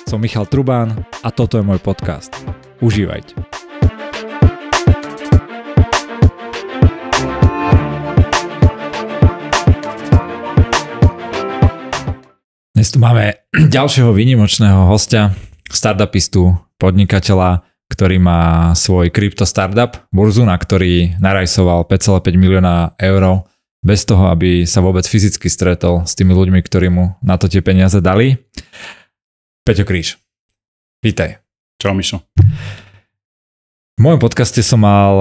som Michal Trubán a toto je môj podcast. Užívajte. Dnes tu máme ďalšieho výnimočného hostia, startupistu, podnikateľa, ktorý má svoj krypto startup, burzu, na ktorý narajsoval 5,5 milióna eur bez toho, aby sa vôbec fyzicky stretol s tými ľuďmi, ktorí mu na to tie peniaze dali. Peťo Kríž, vítaj. Čau, Mišo. V mojom podcaste som mal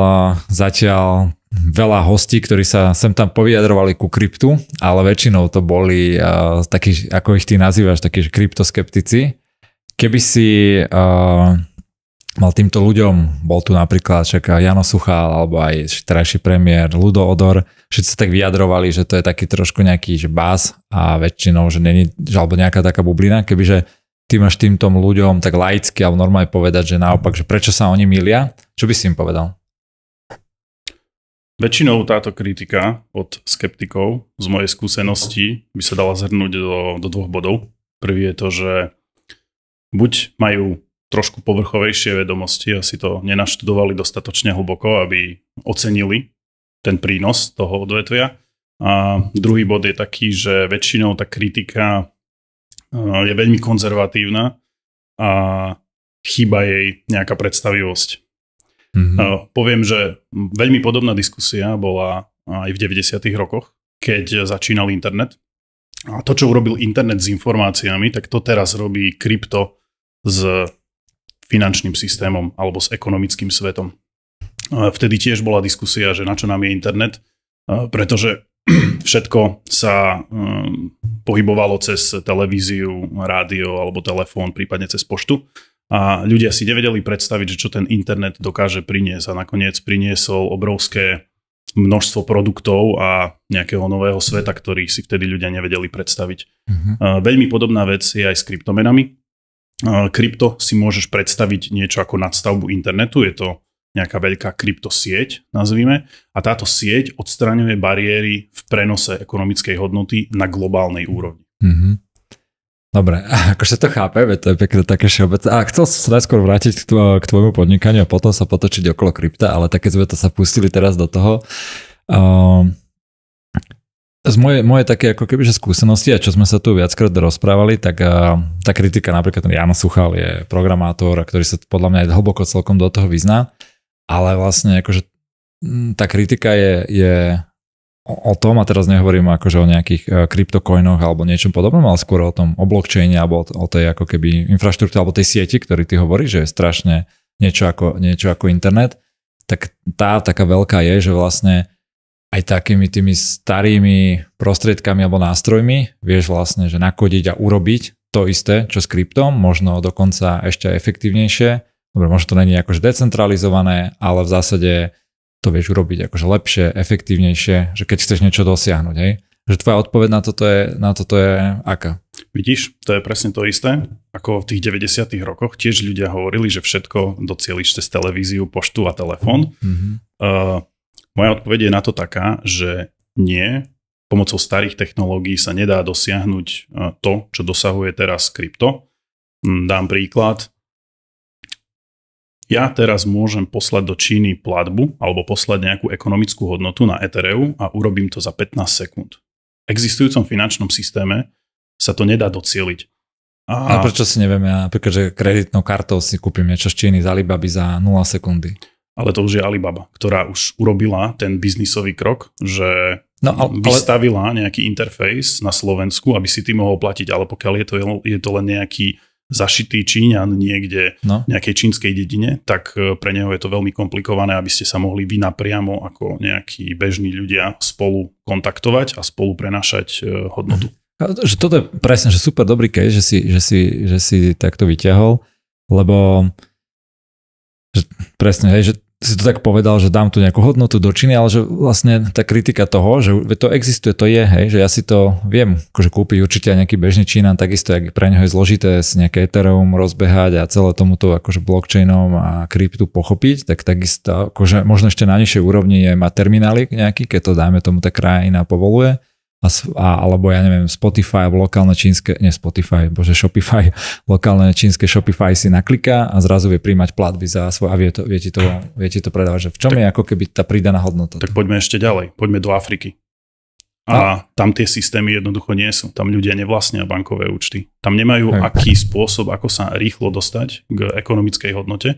zatiaľ veľa hostí, ktorí sa sem tam povyjadrovali ku kryptu, ale väčšinou to boli takí, ako ich ty nazývaš, takí kryptoskeptici. Keby si mal týmto ľuďom, bol tu napríklad však Jano Suchal alebo aj terajší premiér Ľudo Odor, všetci sa tak vyjadrovali, že to je taký trošku nejaký bás a väčšinou, že není, alebo nejaká taká bublina, kebyže ty máš týmto ľuďom tak laicky alebo normálne povedať, že naopak, že prečo sa oni milia, čo by si im povedal? Väčšinou táto kritika od skeptikov z mojej skúsenosti by sa dala zhrnúť do dvoch bodov. Prvý je to, že buď majú trošku povrchovejšie vedomosti a si to nenaštudovali dostatočne hlboko, aby ocenili ten prínos toho odvetvia. A druhý bod je taký, že väčšinou tá kritika je veľmi konzervatívna a chýba jej nejaká predstavivosť. Poviem, že veľmi podobná diskusia bola aj v 90. rokoch, keď začínal internet. A to, čo urobil internet s informáciami, tak to teraz robí krypto s finančným systémom alebo s ekonomickým svetom. Vtedy tiež bola diskusia, že na čo nám je internet, pretože všetko sa pohybovalo cez televíziu, rádio alebo telefón, prípadne cez poštu. A ľudia si nevedeli predstaviť, že čo ten internet dokáže priniesť. A nakoniec priniesol obrovské množstvo produktov a nejakého nového sveta, ktorý si vtedy ľudia nevedeli predstaviť. Veľmi podobná vec je aj s kryptomenami. Krypto si môžeš predstaviť niečo ako nadstavbu internetu, je to nejaká veľká kryptosieť, nazvime, a táto sieť odstraňuje bariéry v prenose ekonomickej hodnoty na globálnej úrovni. Dobre, akože to chápem, to je pekne také všeobecné. A chcel som sa najskôr vrátiť k tvojmu podnikaniu a potom sa potočiť okolo krypta, ale tak keď sme to sa pustili teraz do toho, z mojej také ako kebyže skúsenosti a čo sme sa tu viackrát rozprávali, tak tá kritika, napríklad ten Jano Suchal je programátor, ktorý sa podľa mňa aj hlboko celkom do toho vyzná, ale vlastne akože tá kritika je o tom, a teraz nehovorím akože o nejakých kryptocoinoch alebo niečom podobnom, ale skôr o tom, o blockchaine alebo o tej ako keby infraštruktúre alebo tej sieti, ktorý ty hovoríš, že je strašne niečo ako internet, tak tá taká veľká je, že vlastne aj takými tými starými prostriedkami alebo nástrojmi vieš vlastne, že nakodiť a urobiť to isté, čo s kryptom, možno dokonca ešte efektívnejšie. Dobre, možno to není akože decentralizované, ale v zásade to vieš urobiť akože lepšie, efektívnejšie, že keď chceš niečo dosiahnuť, hej? Že tvoja odpoveď na toto je aká? Vidíš, to je presne to isté, ako v tých 90. rokoch tiež ľudia hovorili, že všetko docieliš cez televíziu, poštu a telefón. Moja odpoveď je na to taká, že nie, pomocou starých technológií sa nedá dosiahnuť to, čo dosahuje teraz krypto. Dám príklad. Ja teraz môžem poslať do Číny platbu alebo poslať nejakú ekonomickú hodnotu na Ethereum a urobím to za 15 sekúnd. V existujúcom finančnom systéme sa to nedá docieliť. A prečo si nevieme, napríklad, že kreditnou kartou si kúpim niečo z Číny z Alibaby za 0 sekundy? Ale to už je Alibaba, ktorá už urobila ten biznisový krok, že vystavila nejaký interfejs na Slovensku, aby si ty mohol platiť, ale pokiaľ je to len nejaký zašitý Číňan niekde v nejakej čínskej dedine, tak pre neho je to veľmi komplikované, aby ste sa mohli vy napriamo ako nejakí bežní ľudia spolu kontaktovať a spolu prenášať hodnotu. Že toto je presne, že super dobrý case, že si takto vyťahol, lebo že presne, hej, že si to tak povedal, že dám tu nejakú hodnotu do Číny, ale že vlastne tá kritika toho, že to existuje, to je, hej, že ja si to viem akože kúpiť určite aj nejaký bežný Čínan, takisto, jak pre neho je zložité si nejaké Ethereum rozbehať a celé tomuto akože blockchainom a kryptu pochopiť, tak takisto akože možno ešte na nižšej úrovni je mať terminály nejaký, keď to dáme tomu tá krajina povoluje, alebo ja neviem, Spotify alebo lokálne čínske, Shopify, lokálne čínske Shopify si nakliká a zrazu vie príjmať platby za svoj a vie ti to predávať. Že v čom je ako keby tá pridaná hodnota? Tak poďme ešte ďalej, poďme do Afriky. A tam tie systémy jednoducho nie sú. Tam ľudia nevlastnia bankové účty. Tam nemajú aký spôsob, ako sa rýchlo dostať k ekonomickej hodnote.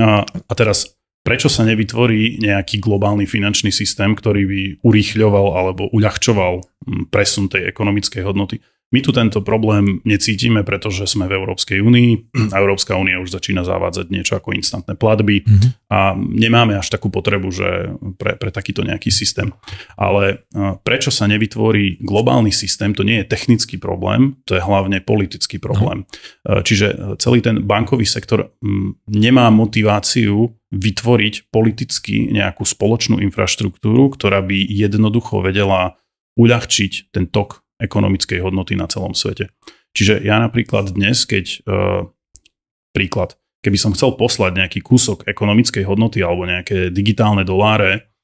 A teraz, prečo sa nevytvorí nejaký globálny finančný systém, ktorý by urýchľoval alebo uľahčoval presun tej ekonomickej hodnoty? My tu tento problém necítime, pretože sme v Európskej únii a Európska únia už začína zavádzať niečo ako instantné platby a nemáme až takú potrebu, že pre takýto nejaký systém. Ale prečo sa nevytvorí globálny systém, to nie je technický problém, to je hlavne politický problém. Čiže celý ten bankový sektor nemá motiváciu vytvoriť politicky nejakú spoločnú infraštruktúru, ktorá by jednoducho vedela uľahčiť ten tok ekonomickej hodnoty na celom svete. Čiže ja napríklad dnes, keby som chcel poslať nejaký kúsok ekonomickej hodnoty alebo nejaké digitálne doláre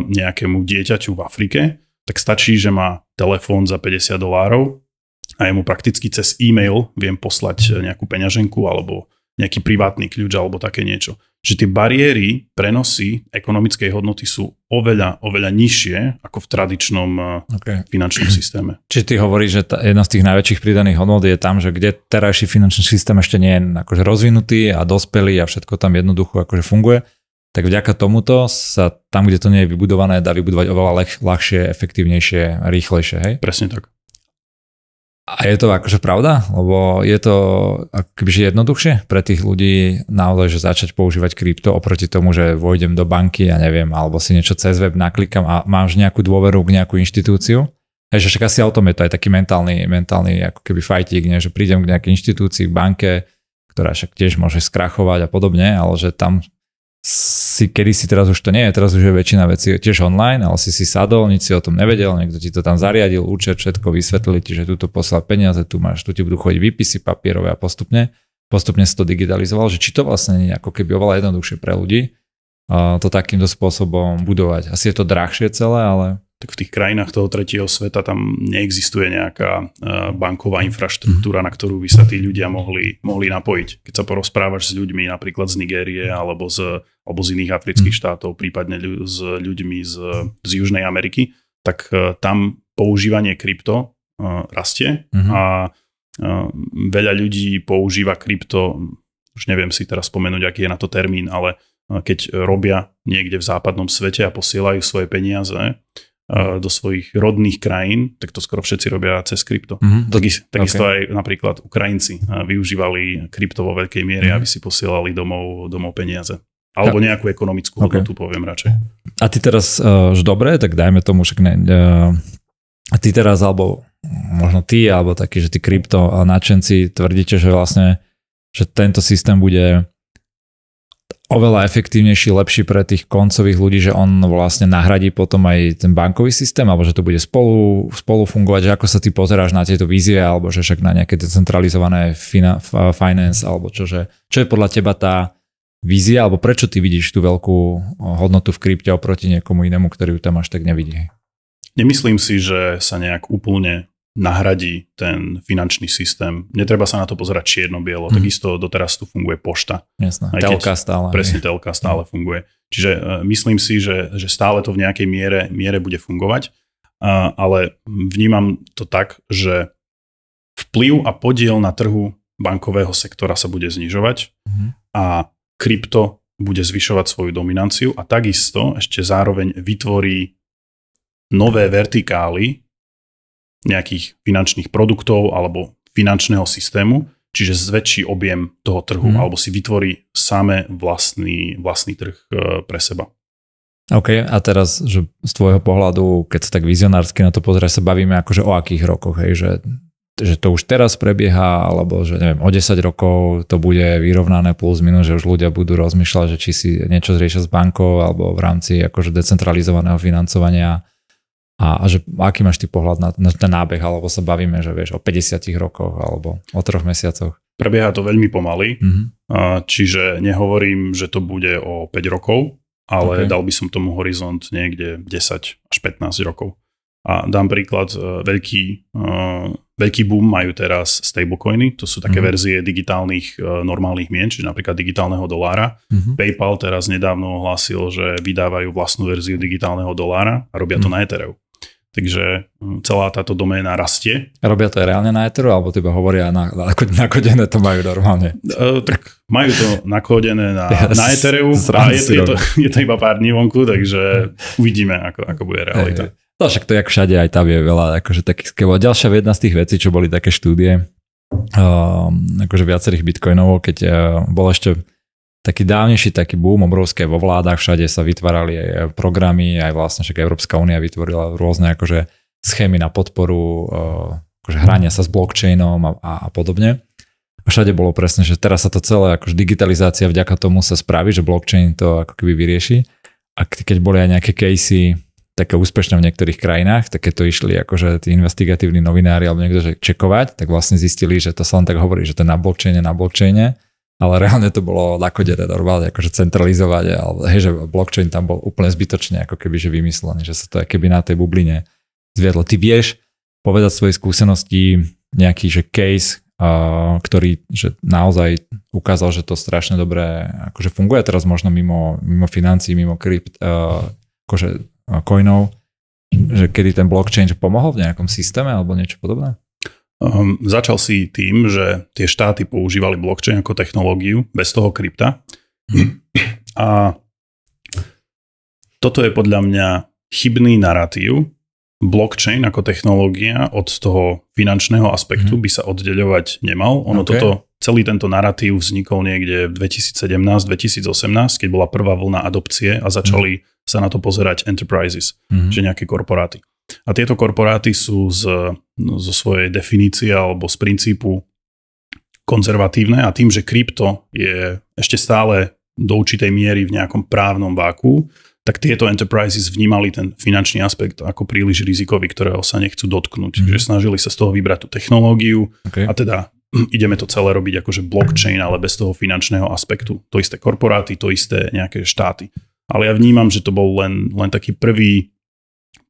nejakému dieťaťu v Afrike, tak stačí, že má telefón za $50 a ja mu prakticky cez e-mail viem poslať nejakú peňaženku alebo nejaký privátny kľúč alebo také niečo. Že tie bariéry, prenosy ekonomickej hodnoty sú oveľa nižšie ako v tradičnom finančnom systéme. Čiže ty hovoríš, že jedna z tých najväčších pridaných hodnot je tam, že kde terajší finančný systém ešte nie je akože rozvinutý a dospelý a všetko tam jednoducho akože funguje, tak vďaka tomuto sa tam, kde to nie je vybudované, dá vybudovať oveľa ľahšie, efektívnejšie, rýchlejšie, hej? Presne tak. A je to akože pravda? Lebo je to akože jednoduchšie pre tých ľudí naozaj, že začať používať krypto oproti tomu, že vojdem do banky, ja neviem, alebo si niečo cez web naklikam a máš nejakú dôveru k nejakú inštitúciu. Že však asi o tom je to aj taký mentálny ako keby fajtík, že prídem k nejakej inštitúcii, k banke, ktorá však tiež môže skrachovať a podobne, ale že tam kedysi, teraz už to nie je, teraz už je väčšina vecí tiež online, ale si sadol, nič si o tom nevedel, niekto ti to tam zariadil, účet, všetko vysvetlili ti, že tu poslal peniaze, tu ti budú chodiť výpisy papierové a postupne si to digitalizoval, že či to vlastne nie je ako keby oveľa jednoduchšie pre ľudí to takýmto spôsobom budovať. Asi je to drahšie celé, ale tak v tých krajinách toho tretieho sveta tam neexistuje nejaká banková infraštruktúra, na ktorú by sa tí ľudia mohli napojiť. Keď sa porozprávaš s ľuďmi napríklad z Nigérie alebo z iných afrických štátov, prípadne s ľuďmi z Južnej Ameriky, tak tam používanie krypto rastie a veľa ľudí používa krypto, už neviem si teraz spomenúť, aký je na to termín, ale keď robia niekde v západnom svete a posielajú svoje peniaze do svojich rodných krajín, tak to skoro všetci robia cez krypto. Takisto aj napríklad Ukrajinci využívali krypto vo veľkej miere, aby si posielali domov peniaze. Alebo nejakú ekonomickú hodnotu, poviem radšej. A ty teraz, že dobre, tak dajme tomu, však a ty teraz, alebo možno ty, alebo taký, že ty krypto nadšenci tvrdíte, že vlastne, že tento systém bude oveľa efektívnejší, lepší pre tých koncových ľudí, že on vlastne nahradí potom aj ten bankový systém, alebo že to bude spolu fungovať, že ako sa ty pozeráš na tieto vízie, alebo že však na nejaké decentralizované finance, alebo čo je podľa teba tá vízia, alebo prečo ty vidíš tú veľkú hodnotu v krypte oproti niekomu inému, ktorý ju tam až tak nevidí? Nemyslím si, že sa nejak úplne nahradí ten finančný systém. Netreba sa na to pozerať čierno-bielo. Takisto doteraz tu funguje pošta. Jasné, telka stále. Presne, telka stále funguje. Čiže myslím si, že stále to v nejakej miere bude fungovať, ale vnímam to tak, že vplyv a podiel na trhu bankového sektora sa bude znižovať a krypto bude zvyšovať svoju dominanciu a takisto ešte zároveň vytvorí nové vertikály nejakých finančných produktov alebo finančného systému, čiže zväčší objem toho trhu alebo si vytvorí same vlastný trh pre seba. OK, a teraz, že z tvojho pohľadu, keď sa tak vizionársky na to pozrieš, sa bavíme akože o akých rokoch, hej, že to už teraz prebieha, alebo že neviem, o 10 rokov to bude vyrovnané plus minus, že už ľudia budú rozmýšľať, že či si niečo zriešia s bankou alebo v rámci akože decentralizovaného financovania. A že aký máš ty pohľad na ten nábeh, alebo sa bavíme, že vieš, o 50 rokoch alebo o 3 mesiacoch? Prebieha to veľmi pomaly, čiže nehovorím, že to bude o 5 rokov, ale dal by som tomu horizont niekde 10 až 15 rokov. A dám príklad, veľký boom majú teraz stablecoiny, to sú také verzie digitálnych normálnych mien, čiže napríklad digitálneho dolára. PayPal teraz nedávno ohlásil, že vydávajú vlastnú verziu digitálneho dolára a robia to na Ethereum. Takže celá táto doména rastie. Robia to aj reálne na Etheru, alebo teba hovoria nakodené to majú normálne? Tak majú to nakodené na Etheru a je to iba pár dní vonku, takže uvidíme, ako bude realita. No však to jak všade, aj tam je veľa akože takých skvelov. Ďalšia jedna z tých vecí, čo boli také štúdie akože viacerých bitcoinov, keď bol ešte taký dávnejší taký boom, obrovské vo vládach, všade sa vytvárali aj programy, aj vlastne však Európska únia vytvorila rôzne akože schémy na podporu akože hrania sa s blockchainom a podobne. A všade bolo presne, že teraz sa to celé akože digitalizácia vďaka tomu sa spraví, že blockchain to ako keby vyrieši. A keď boli aj nejaké casey také úspešné v niektorých krajinách, tak keď to išli akože tí investigatívni novinári alebo niekto čekovať, tak vlastne zistili, že to sa len tak hovorí, že to je na blockchaine, ale reálne to bolo nakodené normálne, akože centralizovať, ale hej, že blockchain tam bol úplne zbytočne ako keby že vymyslený, že sa to keby na tej bubline zviedlo. Ty vieš povedať svoje skúsenosti, nejaký že case, ktorý že naozaj ukázal, že to strašne dobre akože funguje teraz možno mimo financií, mimo akože coinov, že kedy ten blockchain pomohol v nejakom systéme alebo niečo podobné? Začal si tým, že tie štáty používali blockchain ako technológiu bez toho krypta. A toto je podľa mňa chybný narratív. Blockchain ako technológia od toho finančného aspektu by sa oddeľovať nemal. Celý tento narratív vznikol niekde v 2017-2018, keď bola prvá vlna adopcie a začali sa na to pozerať enterprises, že nejaké korporáty. A tieto korporáty sú zo svojej definície alebo z princípu konzervatívne a tým, že krypto je ešte stále do určitej miery v nejakom právnom váku, tak tieto enterprises vnímali ten finančný aspekt ako príliš rizikový, ktorého sa nechcú dotknúť. Že snažili sa z toho vybrať tú technológiu a teda ideme to celé robiť akože blockchain, ale bez toho finančného aspektu. To isté korporáty, to isté nejaké štáty. Ale ja vnímam, že to bol len taký prvý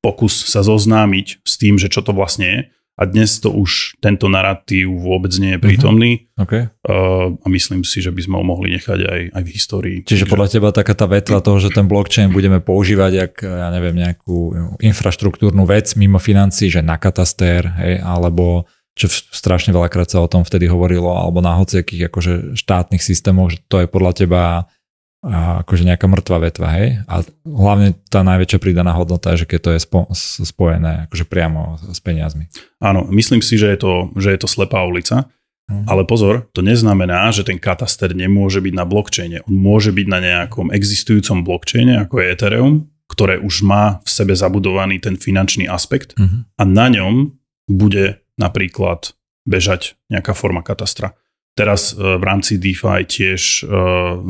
pokus sa zoznámiť s tým, že čo to vlastne je. A dnes to už tento narratív vôbec nie je prítomný. A myslím si, že by sme ho mohli nechať aj v histórii. Čiže podľa teba taká tá vetva toho, že ten blockchain budeme používať jak, ja neviem, nejakú infraštruktúrnu vec mimo financií, že na katastér, hej, alebo čo strašne veľakrát sa o tom vtedy hovorilo, alebo na hociakých akože štátnych systémoch, že to je podľa teba akože nejaká mŕtva vetva, hej? A hlavne tá najväčšia pridaná hodnota je, že keď to je spojené akože priamo s peniazmi. Áno, myslím si, že je to slepá ulica, ale pozor, to neznamená, že ten kataster nemôže byť na blockchaine. On môže byť na nejakom existujúcom blockchaine, ako je Ethereum, ktoré už má v sebe zabudovaný ten finančný aspekt a na ňom bude napríklad bežať nejaká forma katastra. Teraz v rámci DeFi tiež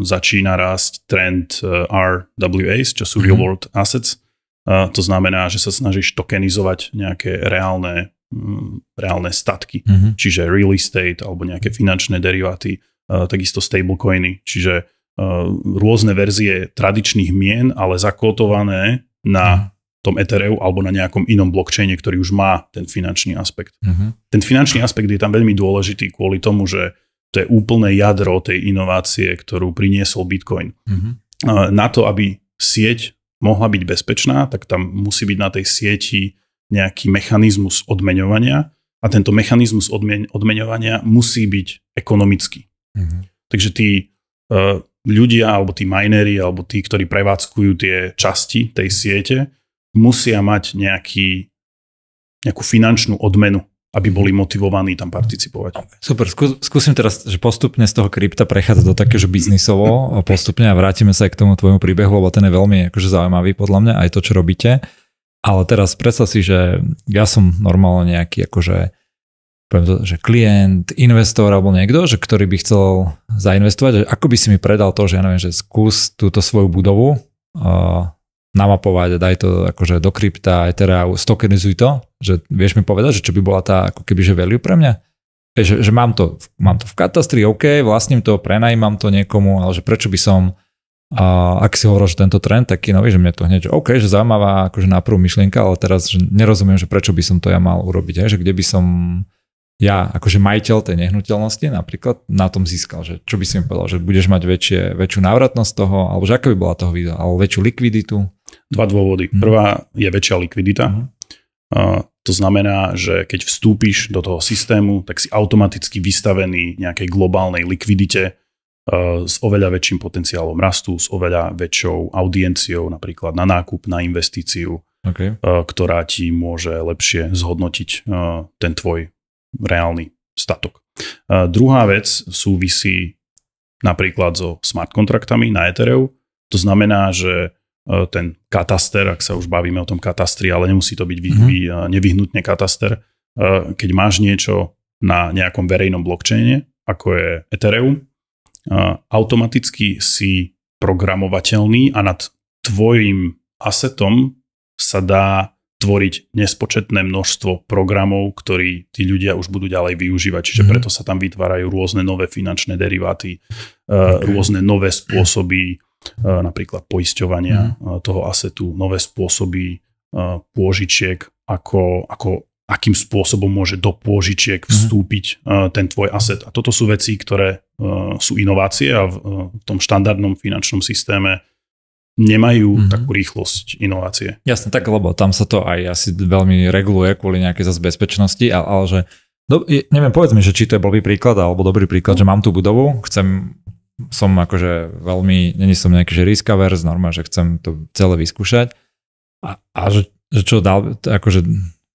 začína rásť trend RWAs, čo sú Real World Assets. To znamená, že sa snažíš tokenizovať nejaké reálne statky, čiže real estate alebo nejaké finančné deriváty, takisto stablecoiny, čiže rôzne verzie tradičných mien, ale zakótované na tom Ethereum alebo na nejakom inom blockchaine, ktorý už má ten finančný aspekt. Ten finančný aspekt je tam veľmi dôležitý kvôli tomu, že to je úplné jadro tej inovácie, ktorú priniesol Bitcoin. Na to, aby sieť mohla byť bezpečná, tak tam musí byť na tej sieti nejaký mechanizmus odmeňovania a tento mechanizmus odmeňovania musí byť ekonomický. Takže tí ľudia alebo tí minery alebo tí, ktorí prevádzkujú tie časti tej siete, musia mať nejakú finančnú odmenu, aby boli motivovaní tam participovať. Super, skúsim teraz, že postupne z toho krypta prechádzať do takého biznisovo a postupne a vrátime sa aj k tomu tvojmu príbehu, lebo ten je veľmi akože zaujímavý podľa mňa, aj to, čo robíte. Ale teraz predstav si, že ja som normálne nejaký akože poviem to, že klient, investor alebo niekto, že ktorý by chcel zainvestovať, že ako by si mi predal to, že ja neviem, že skús túto svoju budovu namapovať, daj to akože do krypta, Ethereum, stokenizuj to, že vieš mi povedať, že čo by bola tá ako keby že value pre mňa? Že mám to v katastri, OK, vlastním to, prenajímam to niekomu, ale že prečo by som A ak si hovoril, že tento trend taký nový, že mne to hneď, že OK, že zaujímavá akože na prvú myšlienka, ale teraz že nerozumiem, že prečo by som to ja mal urobiť, že kde by som ja akože majiteľ tej nehnuteľnosti napríklad na tom získal, že čo by si mi povedal, že budeš mať väčšiu návratnosť toho, alebo že aká by bola toho výhoda, alebo väčšiu likviditu? Dva dôvody. Prvá je väčšia likvidita. To znamená, že keď vstúpiš do toho systému, tak si automaticky vystavený nejakej globálnej likvidite s oveľa väčším potenciálom rastu, s oveľa väčšou audienciou, napríklad na nákup, na investíciu, ktorá ti môže lepšie zhodnotiť ten tvoj reálny statok. Druhá vec súvisí napríklad so smart kontraktami na Ethereum. To znamená, že ten kataster, ak sa už bavíme o tom katastri, ale nemusí to byť nevyhnutne kataster, keď máš niečo na nejakom verejnom blockchaine, ako je Ethereum, automaticky si programovateľný a nad tvojim asetom sa dá tvoriť nespočetné množstvo programov, ktorí tí ľudia už budú ďalej využívať. Čiže preto sa tam vytvárajú rôzne nové finančné deriváty, rôzne nové spôsoby, napríklad poisťovania toho asetu, nové spôsoby pôžičiek, akým spôsobom môže do pôžičiek vstúpiť ten tvoj aset. A toto sú veci, ktoré sú inovácie a v tom štandardnom finančnom systéme nemajú takú rýchlosť inovácie. Jasne, tak lebo tam sa to aj asi veľmi reguluje kvôli nejakej zase bezpečnosti, ale že neviem, povedz mi, že či to je blbý príklad alebo dobrý príklad, že mám tú budovu, som akože veľmi, není som nejaký že risk averse, normálne, že chcem to celé vyskúšať a že čo dal, akože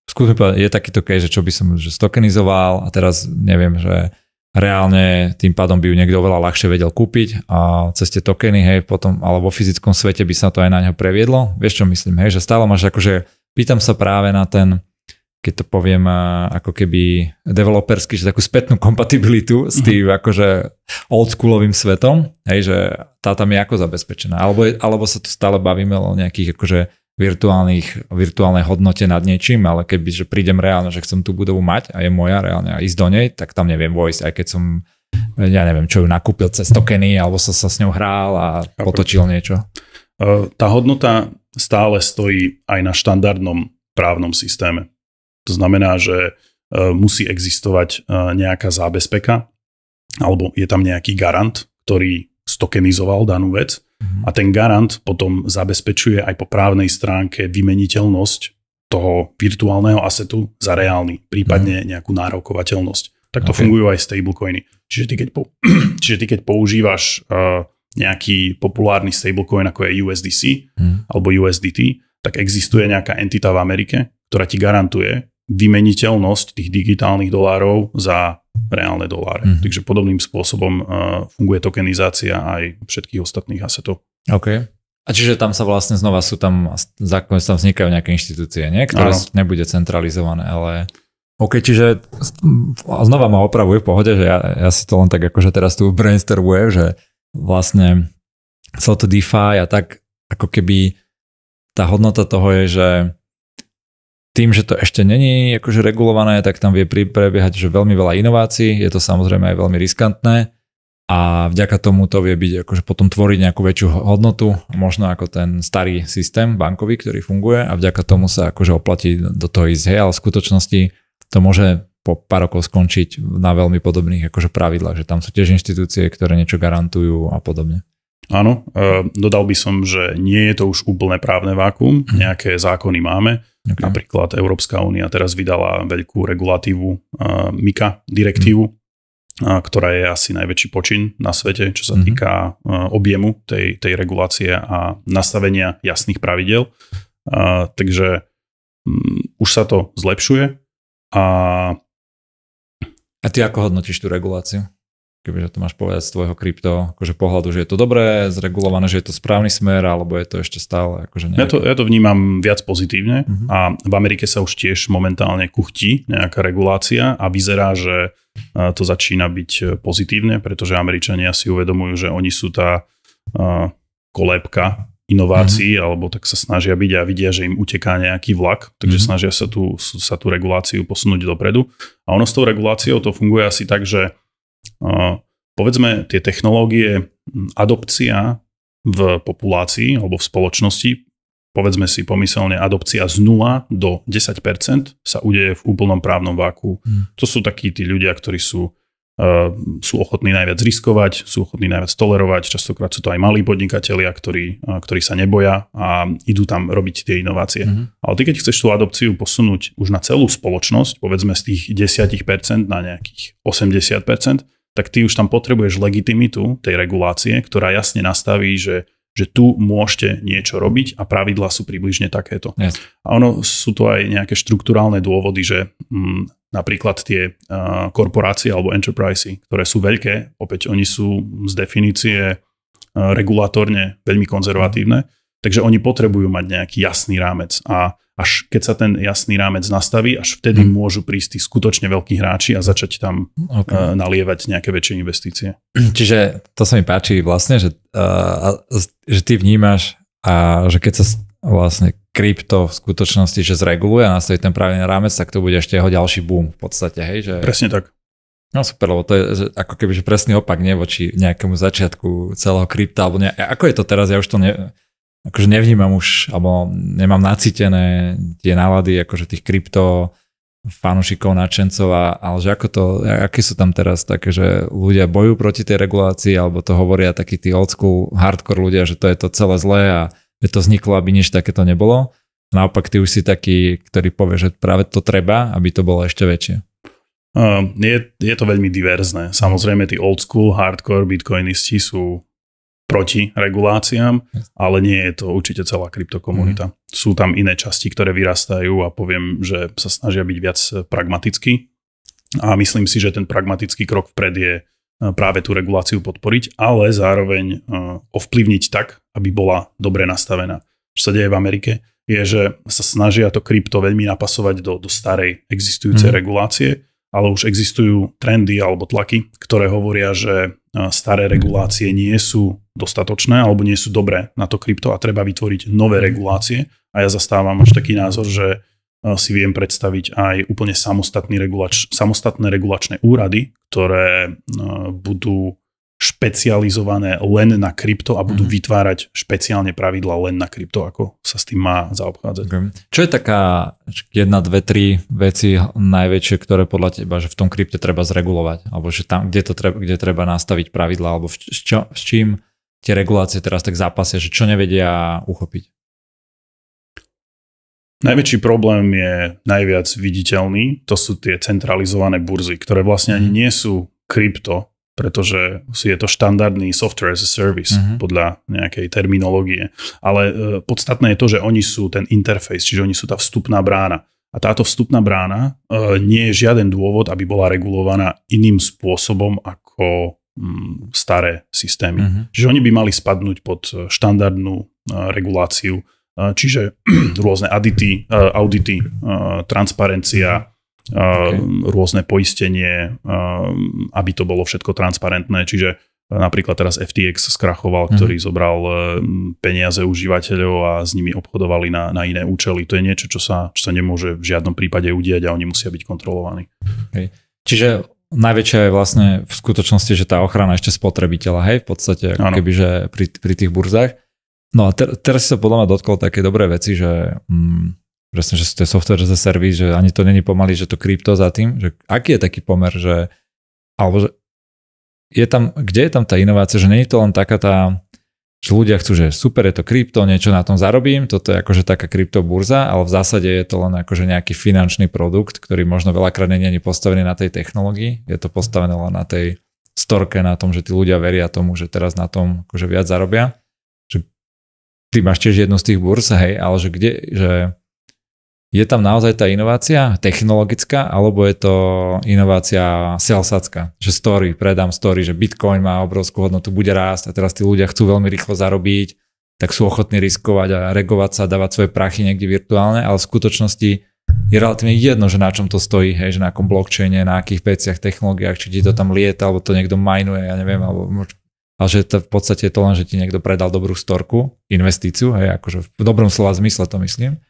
skúsim povedať, je takýto case, že čo by som stokenizoval a teraz neviem, že reálne tým pádom by ju niekto oveľa ľahšie vedel kúpiť a cez tie tokeny, hej, potom, ale vo fyzickom svete by sa to aj na neho previedlo. Vieš, čo myslím, hej, že stále máš akože, pýtam sa práve na ten, keď to poviem ako keby developersky, že takú spätnú kompatibilitu s tým akože oldschoolovým svetom, hej, že tá tam je ako zabezpečená. Alebo sa tu stále bavíme o nejakých akože virtuálnej hodnote nad niečím, ale keby že prídem reálne, že chcem tú budovu mať a je moja reálne a ísť do nej, tak tam neviem vojsť, aj keď som, ja neviem, čo ju nakúpil cez tokeny, alebo sa s ňou hral a potočil niečo. Tá hodnota stále stojí aj na štandardnom právnom systéme. To znamená, že musí existovať nejaká zábezpeka, alebo je tam nejaký garant, ktorý stokenizoval danú vec. A ten garant potom zabezpečuje aj po právnej stránke vymeniteľnosť toho virtuálneho asetu za reálny, prípadne nejakú nárokovateľnosť. Takto fungujú aj stablecoiny. Čiže ty keď používaš nejaký populárny stablecoin ako je USDC alebo USDT, tak existuje nejaká entita v Amerike, ktorá ti garantuje vymeniteľnosť tých digitálnych dolárov za reálne doláre. Takže podobným spôsobom funguje tokenizácia aj všetkých ostatných asetov. OK. A čiže tam sa vlastne znova tam vznikajú nejaké inštitúcie, nie? Ktoré nebude centralizované, ale OK, čiže znova ma opravuje v pohode, že ja si to len tak akože teraz tu brainstormujem, že vlastne celé to DeFi a tak ako keby tá hodnota toho je, že tým, že to ešte není akože regulované, tak tam vie prebiehať že veľmi veľa inovácií, je to samozrejme aj veľmi riskantné a vďaka tomu to vie byť akože potom tvoriť nejakú väčšiu hodnotu, možno ako ten starý systém bankový, ktorý funguje a vďaka tomu sa akože oplatí do toho ísť, hej, ale v skutočnosti to môže po pár rokov skončiť na veľmi podobných akože pravidlách, že tam sú tiež inštitúcie, ktoré niečo garantujú a podobne. Áno, dodal by som, že nie je to už úplne právne vákuum, nejaké zákony máme. Napríklad Európska únia teraz vydala veľkú regulatívu MiCA direktívu, ktorá je asi najväčší počin na svete, čo sa týka objemu tej regulácie a nastavenia jasných pravidel. Takže už sa to zlepšuje. A ty ako hodnotíš tú reguláciu? Kebyže to máš povedať z tvojho krypto, akože pohľadu, že je to dobré, zregulované, že je to správny smer, alebo je to ešte stále akože nejaké... Ja to vnímam viac pozitívne a v Amerike sa už tiež momentálne kuchtí nejaká regulácia a vyzerá, že to začína byť pozitívne, pretože Američania si uvedomujú, že oni sú tá kolébka inovácií, alebo tak sa snažia byť a vidia, že im uteká nejaký vlak, takže snažia sa tú reguláciu posunúť dopredu. A ono s tou reguláciou to funguje asi tak, že povedzme tie technológie, adopcia v populácii alebo v spoločnosti, povedzme si pomyselne, adopcia z 0 do 10% sa udeje v úplnom právnom váku. To sú takí tí ľudia, ktorí sú ochotní najviac riskovať, sú ochotní najviac tolerovať, častokrát sú to aj malí podnikatelia, ktorí sa neboja a idú tam robiť tie inovácie. Ale ty, keď chceš tú adopciu posunúť už na celú spoločnosť, povedzme z tých 10% na nejakých 80%, tak ty už tam potrebuješ legitimitu tej regulácie, ktorá jasne nastaví, že tu môžete niečo robiť a pravidlá sú približne takéto. Yes. A sú to aj nejaké štrukturálne dôvody, že napríklad tie korporácie alebo enterprisey, ktoré sú veľké, opäť oni sú z definície regulatórne veľmi konzervatívne, takže oni potrebujú mať nejaký jasný rámec a až keď sa ten jasný rámec nastaví, až vtedy môžu prísť tí skutočne veľkí hráči a začať tam nalievať nejaké väčšie investície. Čiže to sa mi páči vlastne, že ty vnímaš a že keď sa vlastne krypto v skutočnosti, že zreguluje a nastaví ten právny rámec, tak to bude ešte jeho ďalší boom v podstate, hej? Že... Presne tak. No super, lebo to je ako keby že presný opak, nie voči nejakému začiatku celého krypta, alebo ako je to teraz, ja už to akože nevnímam už, alebo nemám nacítené tie nálady akože tých krypto fanúšikov, nadšencov, ale že aké sú tam teraz také, že ľudia bojujú proti tej regulácii, alebo to hovoria takí tí old school hardcore ľudia, že to je to celé zlé a že to vzniklo, aby nič takéto nebolo. Naopak ty už si taký, ktorý povie, že práve to treba, aby to bolo ešte väčšie. Je to veľmi diverzné. Samozrejme tí old school hardcore bitcoinisti sú proti reguláciám, ale nie je to určite celá kryptokomunita. Sú tam iné časti, ktoré vyrastajú a poviem, že sa snažia byť viac pragmatickí a myslím si, že ten pragmatický krok vpred je práve tú reguláciu podporiť, ale zároveň ovplyvniť tak, aby bola dobre nastavená. Čo sa deje v Amerike, je, že sa snažia to krypto veľmi napasovať do starej existujúcej regulácie, ale už existujú trendy alebo tlaky, ktoré hovoria, že staré regulácie nie sú dostatočné alebo nie sú dobré na to krypto a treba vytvoriť nové regulácie. A ja zastávam až taký názor, že si viem predstaviť aj úplne samostatné regulačné úrady, ktoré budú špecializované len na krypto a budú vytvárať špeciálne pravidlá len na krypto, ako sa s tým má zaobchádzať. Okay. Čo je taká 1, 2, 3 veci najväčšie, ktoré podľa teba, že v tom krypte treba zregulovať? Alebo že tam, kde treba nastaviť pravidlá? Alebo s čím tie regulácie teraz tak zápasia? Že čo nevedia uchopiť? Najväčší problém je najviac viditeľný. To sú tie centralizované burzy, ktoré vlastne ani nie sú krypto, pretože je to štandardný software as a service podľa nejakej terminológie. Ale podstatné je to, že oni sú ten interface, čiže oni sú tá vstupná brána. A táto vstupná brána nie je žiaden dôvod, aby bola regulovaná iným spôsobom ako staré systémy. Čiže oni by mali spadnúť pod štandardnú reguláciu, čiže rôzne audity, transparencia, rôzne poistenie, aby to bolo všetko transparentné. Čiže napríklad teraz FTX skrachoval, ktorý zobral peniaze užívateľov a s nimi obchodovali na iné účely. To je niečo, čo sa nemôže v žiadnom prípade udiať a oni musia byť kontrolovaní. Okay. Čiže najväčšia je vlastne v skutočnosti, že tá ochrana ešte spotrebiteľa, hej, v podstate, kebyže pri tých burzách. No a teraz sa podľa mňa dotkol také dobré veci, že presne, že to je software as a service, že ani to není pomaly, že to krypto za tým, že aký je taký pomer, že alebo že kde je tam tá inovácia, že není to len taká tá, že ľudia chcú, že super je to krypto, niečo na tom zarobím, toto je akože taká kryptoburza, ale v zásade je to len akože nejaký finančný produkt, ktorý možno veľakrát nie je postavený na tej technológii, je to postavené len na tej storke, na tom, že tí ľudia veria tomu, že teraz na tom akože viac zarobia. Že ty máš tiež jednu z tých burz, hej, ale že je tam naozaj tá inovácia technologická, alebo je to inovácia salesacká, že predám story, že Bitcoin má obrovskú hodnotu, bude rásť a teraz tí ľudia chcú veľmi rýchlo zarobiť, tak sú ochotní riskovať a regovať sa, dávať svoje prachy niekde virtuálne, ale v skutočnosti je relatívne jedno, že na čom to stojí, hej, že na akom blockchaine, na akých veciach, technológiách, či ti to tam lieta, alebo to niekto minuje, ja neviem, ale že to v podstate je to len, že ti niekto predal dobrú storku, investíciu, hej, akože v dobrom slova zmysle to myslím.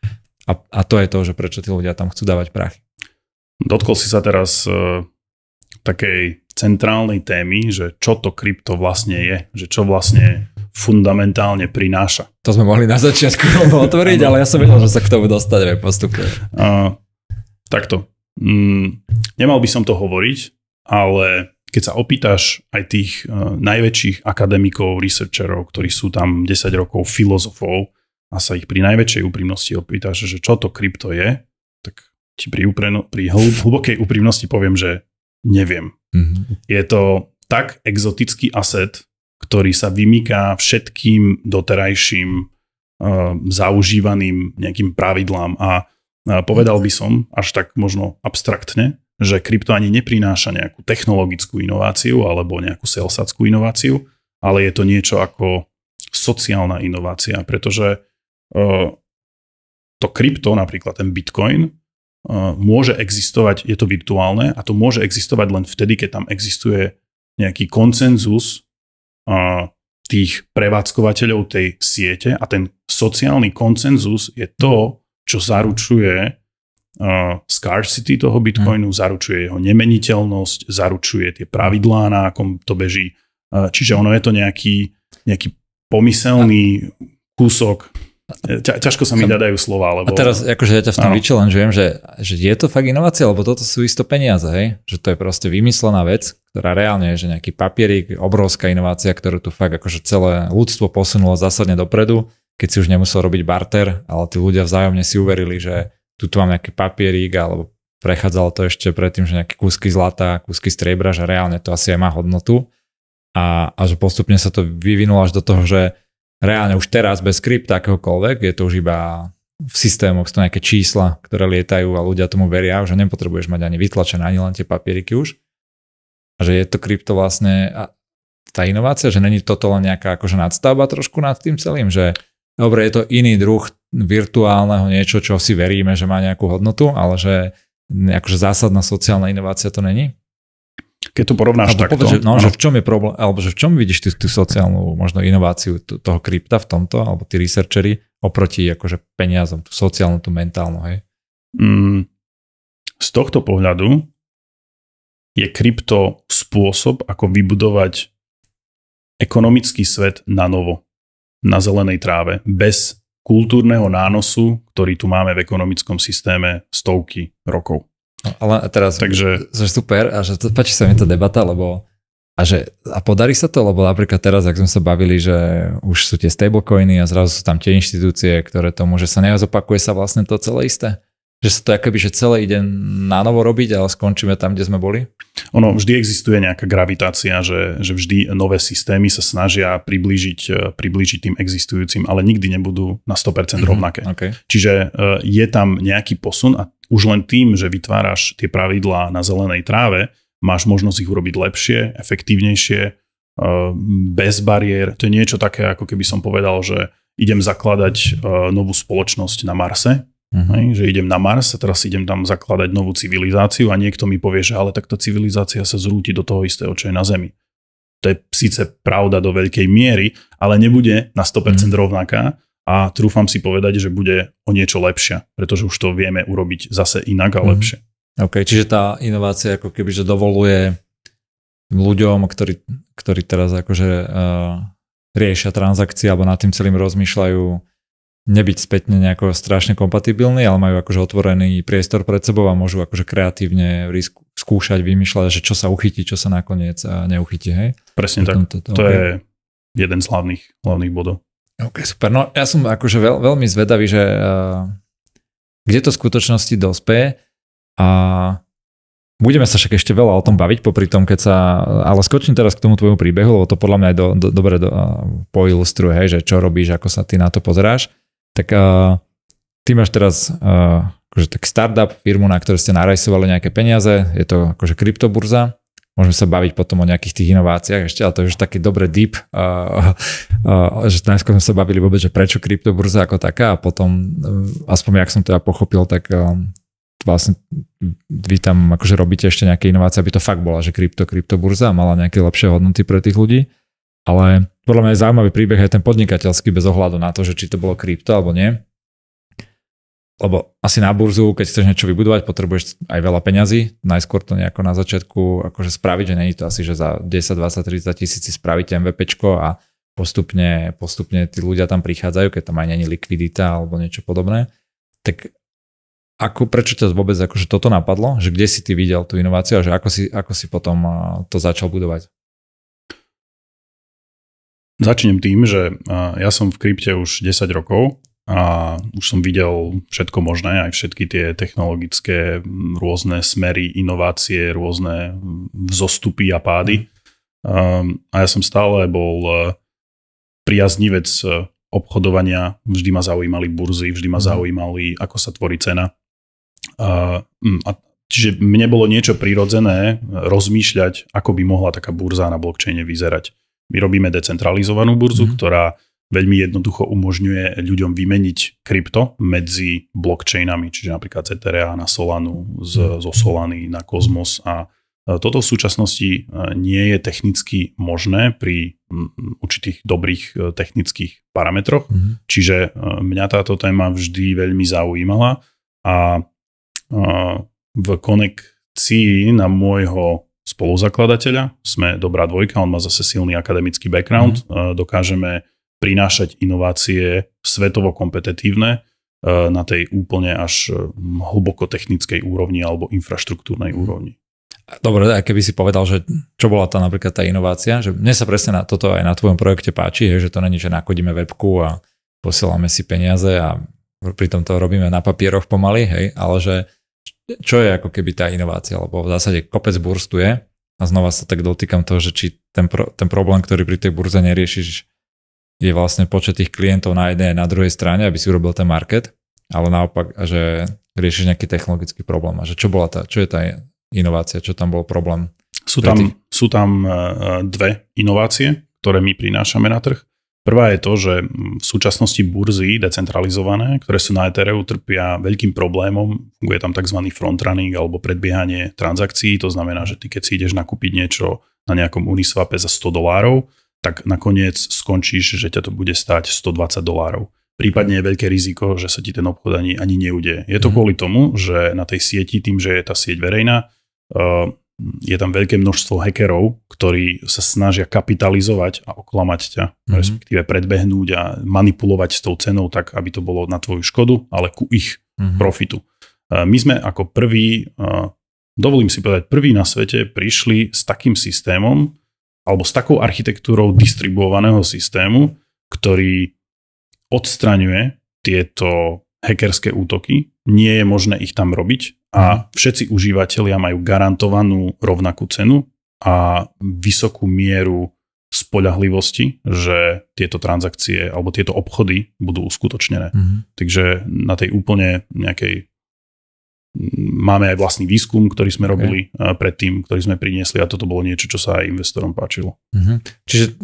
A to je to, že prečo tí ľudia tam chcú dávať prachy. Dotkol si sa teraz takej centrálnej témy, že čo to krypto vlastne je, že čo vlastne fundamentálne prináša. To sme mohli na začiatku otvoriť, ale ja som vedel, že sa k tomu dostaneme postupne. Takto. Nemal by som to hovoriť, ale keď sa opýtaš aj tých najväčších akademikov, researcherov, ktorí sú tam 10 rokov, filozofov, a sa ich pri najväčšej úprimnosti opýtaš, že čo to krypto je, tak ti pri hlbokej úprimnosti poviem, že neviem. Mm-hmm. Je to tak exotický asset, ktorý sa vymýka všetkým doterajším zaužívaným nejakým pravidlám a povedal by som, až tak možno abstraktne, že krypto ani neprináša nejakú technologickú inováciu alebo nejakú salesackú inováciu, ale je to niečo ako sociálna inovácia, pretože to krypto, napríklad ten Bitcoin, môže existovať, je to virtuálne a to môže existovať len vtedy, keď tam existuje nejaký konsenzus tých prevádzkovateľov tej siete a ten sociálny konsenzus je to, čo zaručuje scarcity toho Bitcoinu, zaručuje jeho nemeniteľnosť, zaručuje tie pravidlá, na akom to beží. Čiže ono je to nejaký pomyselný kúsok. Ťažko sa mi dajú slova. Lebo... A teraz akože ja ťa v tom vychallenžujem, že je to fakt inovácia, lebo toto sú isto peniaze, hej? Že to je proste vymyslená vec, ktorá reálne je, že nejaký papierik, obrovská inovácia, ktorú tu fakt akože celé ľudstvo posunulo zásadne dopredu, keď si už nemusel robiť barter, ale tí ľudia vzájomne si uverili, že tu mám nejaký papierik, alebo prechádzalo to ešte predtým, že nejaké kúsky zlata, kúsky striebra, že reálne to asi aj má hodnotu a že postupne sa to vyvinulo až do toho, že reálne už teraz bez krypta akéhokoľvek, je to už iba v systémoch, sú to nejaké čísla, ktoré lietajú a ľudia tomu veria, že nepotrebuješ mať ani vytlačené, ani len tie papieriky už. A že je to krypto vlastne tá inovácia, že není toto len nejaká akože nadstavba trošku nad tým celým, že dobre, je to iný druh virtuálneho niečo, čo si veríme, že má nejakú hodnotu, ale že akože zásadná sociálna inovácia to není? Keď to porovnáš takto. Povedz, že v čom je problém, alebo že v čom vidíš tú sociálnu možno inováciu toho krypta v tomto, alebo tí researcheri oproti akože peniazom, tú sociálnu, tú mentálnu, hej? Z tohto pohľadu je krypto spôsob, ako vybudovať ekonomický svet na novo, na zelenej tráve, bez kultúrneho nánosu, ktorý tu máme v ekonomickom systéme stovky rokov. Ale teraz, takže super, a že páči sa mi tá debata, lebo a podarí sa to, lebo napríklad teraz, ak sme sa bavili, že už sú tie stablecoiny a zrazu sú tam tie inštitúcie, ktoré tomu, že sa nezopakuje sa vlastne to celé isté. Že sa to akoby, že celé ide na novo robiť, ale skončíme tam, kde sme boli? Ono, vždy existuje nejaká gravitácia, že vždy nové systémy sa snažia priblížiť tým existujúcim, ale nikdy nebudú na 100% rovnaké. Okay. Čiže je tam nejaký posun a už len tým, že vytváraš tie pravidlá na zelenej tráve, máš možnosť ich urobiť lepšie, efektívnejšie, bez bariér. To je niečo také, ako keby som povedal, že idem zakladať novú spoločnosť na Marse, že idem na Mars a teraz idem tam zakladať novú civilizáciu a niekto mi povie, že ale tak tá civilizácia sa zrúti do toho istého, čo je na Zemi. To je síce pravda do veľkej miery, ale nebude na 100% rovnaká a trúfam si povedať, že bude o niečo lepšia, pretože už to vieme urobiť zase inak a lepšie. OK, čiže tá inovácia ako keby, že dovoluje ľuďom, ktorí teraz akože riešia transakcie alebo nad tým celým rozmýšľajú, nebyť spätne nejako strašne kompatibilní, ale majú akože otvorený priestor pred sebou a môžu akože kreatívne skúšať, vymýšľať, že čo sa uchytí, čo sa nakoniec neuchytí, hej? Presne tak. To je jeden z hlavných bodov. OK, super. No ja som akože veľmi zvedavý, že kde to v skutočnosti dospeje a budeme sa však ešte veľa o tom baviť popri tom, ale skočím teraz k tomu tvojmu príbehu, lebo to podľa mňa aj dobre poilustruje, hej, že čo robíš, ako sa ty na to pozeráš. Tak ty máš teraz akože tak startup, firmu, na ktoré ste narajsovali nejaké peniaze, je to akože kryptoburza. Môžeme sa baviť potom o nejakých tých inováciách ešte, ale to je už taký dobrý deep, že najskôr sme sa bavili vôbec, že prečo kryptoburza ako taká a potom, aspoň jak som to ja pochopil, tak vlastne vy tam akože robíte ešte nejaké inovácie, aby to fakt bola, že kryptoburza mala nejaké lepšie hodnoty pre tých ľudí. Ale podľa mňa je zaujímavý príbeh aj ten podnikateľský bez ohľadu na to, že či to bolo krypto alebo nie. Lebo asi na burzu, keď chceš niečo vybudovať, potrebuješ aj veľa peňazí. Najskôr to nejako na začiatku akože spraviť, že nie je to asi, že za 10, 20, 30 tisíc spravíte MVPčko a postupne tí ľudia tam prichádzajú, keď tam aj nie je likvidita alebo niečo podobné. Tak prečo ťa vôbec akože toto napadlo? Že kde si ty videl tú inováciu a že ako si potom to začal budovať? Začnem tým, že ja som v krypte už 10 rokov a už som videl všetko možné, aj všetky tie technologické rôzne smery, inovácie, rôzne vzostupy a pády. A ja som stále bol priaznivec obchodovania, vždy ma zaujímali burzy, vždy ma zaujímali, ako sa tvorí cena. Čiže mne bolo niečo prirodzené rozmýšľať, ako by mohla taká burza na blockchaine vyzerať. My robíme decentralizovanú burzu, ktorá veľmi jednoducho umožňuje ľuďom vymeniť krypto medzi blockchainami, čiže napríklad Etherea na Solanu, zo Solany na Cosmos a toto v súčasnosti nie je technicky možné pri určitých dobrých technických parametroch, čiže mňa táto téma vždy veľmi zaujímala a v konekcii na môjho spoluzakladateľa sme dobrá dvojka, on má zase silný akademický background, dokážeme prinášať inovácie svetovo kompetitívne na tej úplne až hlboko technickej úrovni alebo infraštruktúrnej úrovni. Dobre, a keby si povedal, že čo bola tá napríklad tá inovácia, že mne sa presne na toto aj na tvojom projekte páči, že to není, že nakodíme webku a posielame si peniaze a pritom to robíme na papieroch pomaly, hej, ale že čo je ako keby tá inovácia, lebo v zásade kopec burz tu je a znova sa tak dotýkam toho, že či ten problém, ktorý pri tej burze neriešiš, je vlastne počet tých klientov na jednej a na druhej strane, aby si urobil ten market, ale naopak, že riešiš nejaký technologický problém a že čo je tá inovácia, čo tam bol problém? Sú tam dve inovácie, ktoré my prinášame na trh. Prvá je to, že v súčasnosti burzy decentralizované, ktoré sú na Ethereu, trpia veľkým problémom. Funguje tam tzv. Frontrunning alebo predbiehanie transakcií. To znamená, že ty keď si ideš nakúpiť niečo na nejakom Uniswape za $100, tak nakoniec skončíš, že ťa to bude stáť $120. Prípadne je veľké riziko, že sa ti ten obchod ani neudeje. Je to kvôli tomu, že na tej sieti, tým, že je tá sieť verejná, je tam veľké množstvo hackerov, ktorí sa snažia kapitalizovať a oklamať ťa, respektíve predbehnúť a manipulovať s tou cenou tak, aby to bolo na tvoju škodu, ale ku ich profitu. My sme ako prví, dovolím si povedať, prví na svete prišli s takým systémom alebo s takou architektúrou distribuovaného systému, ktorý odstraňuje tieto hackerské útoky. Nie je možné ich tam robiť a všetci užívateľia majú garantovanú rovnakú cenu a vysokú mieru spoľahlivosti, že tieto transakcie alebo tieto obchody budú uskutočnené. Takže na tej úplne nejakej máme aj vlastný výskum, ktorý sme robili predtým, ktorý sme priniesli a toto bolo niečo, čo sa aj investorom páčilo. Čiže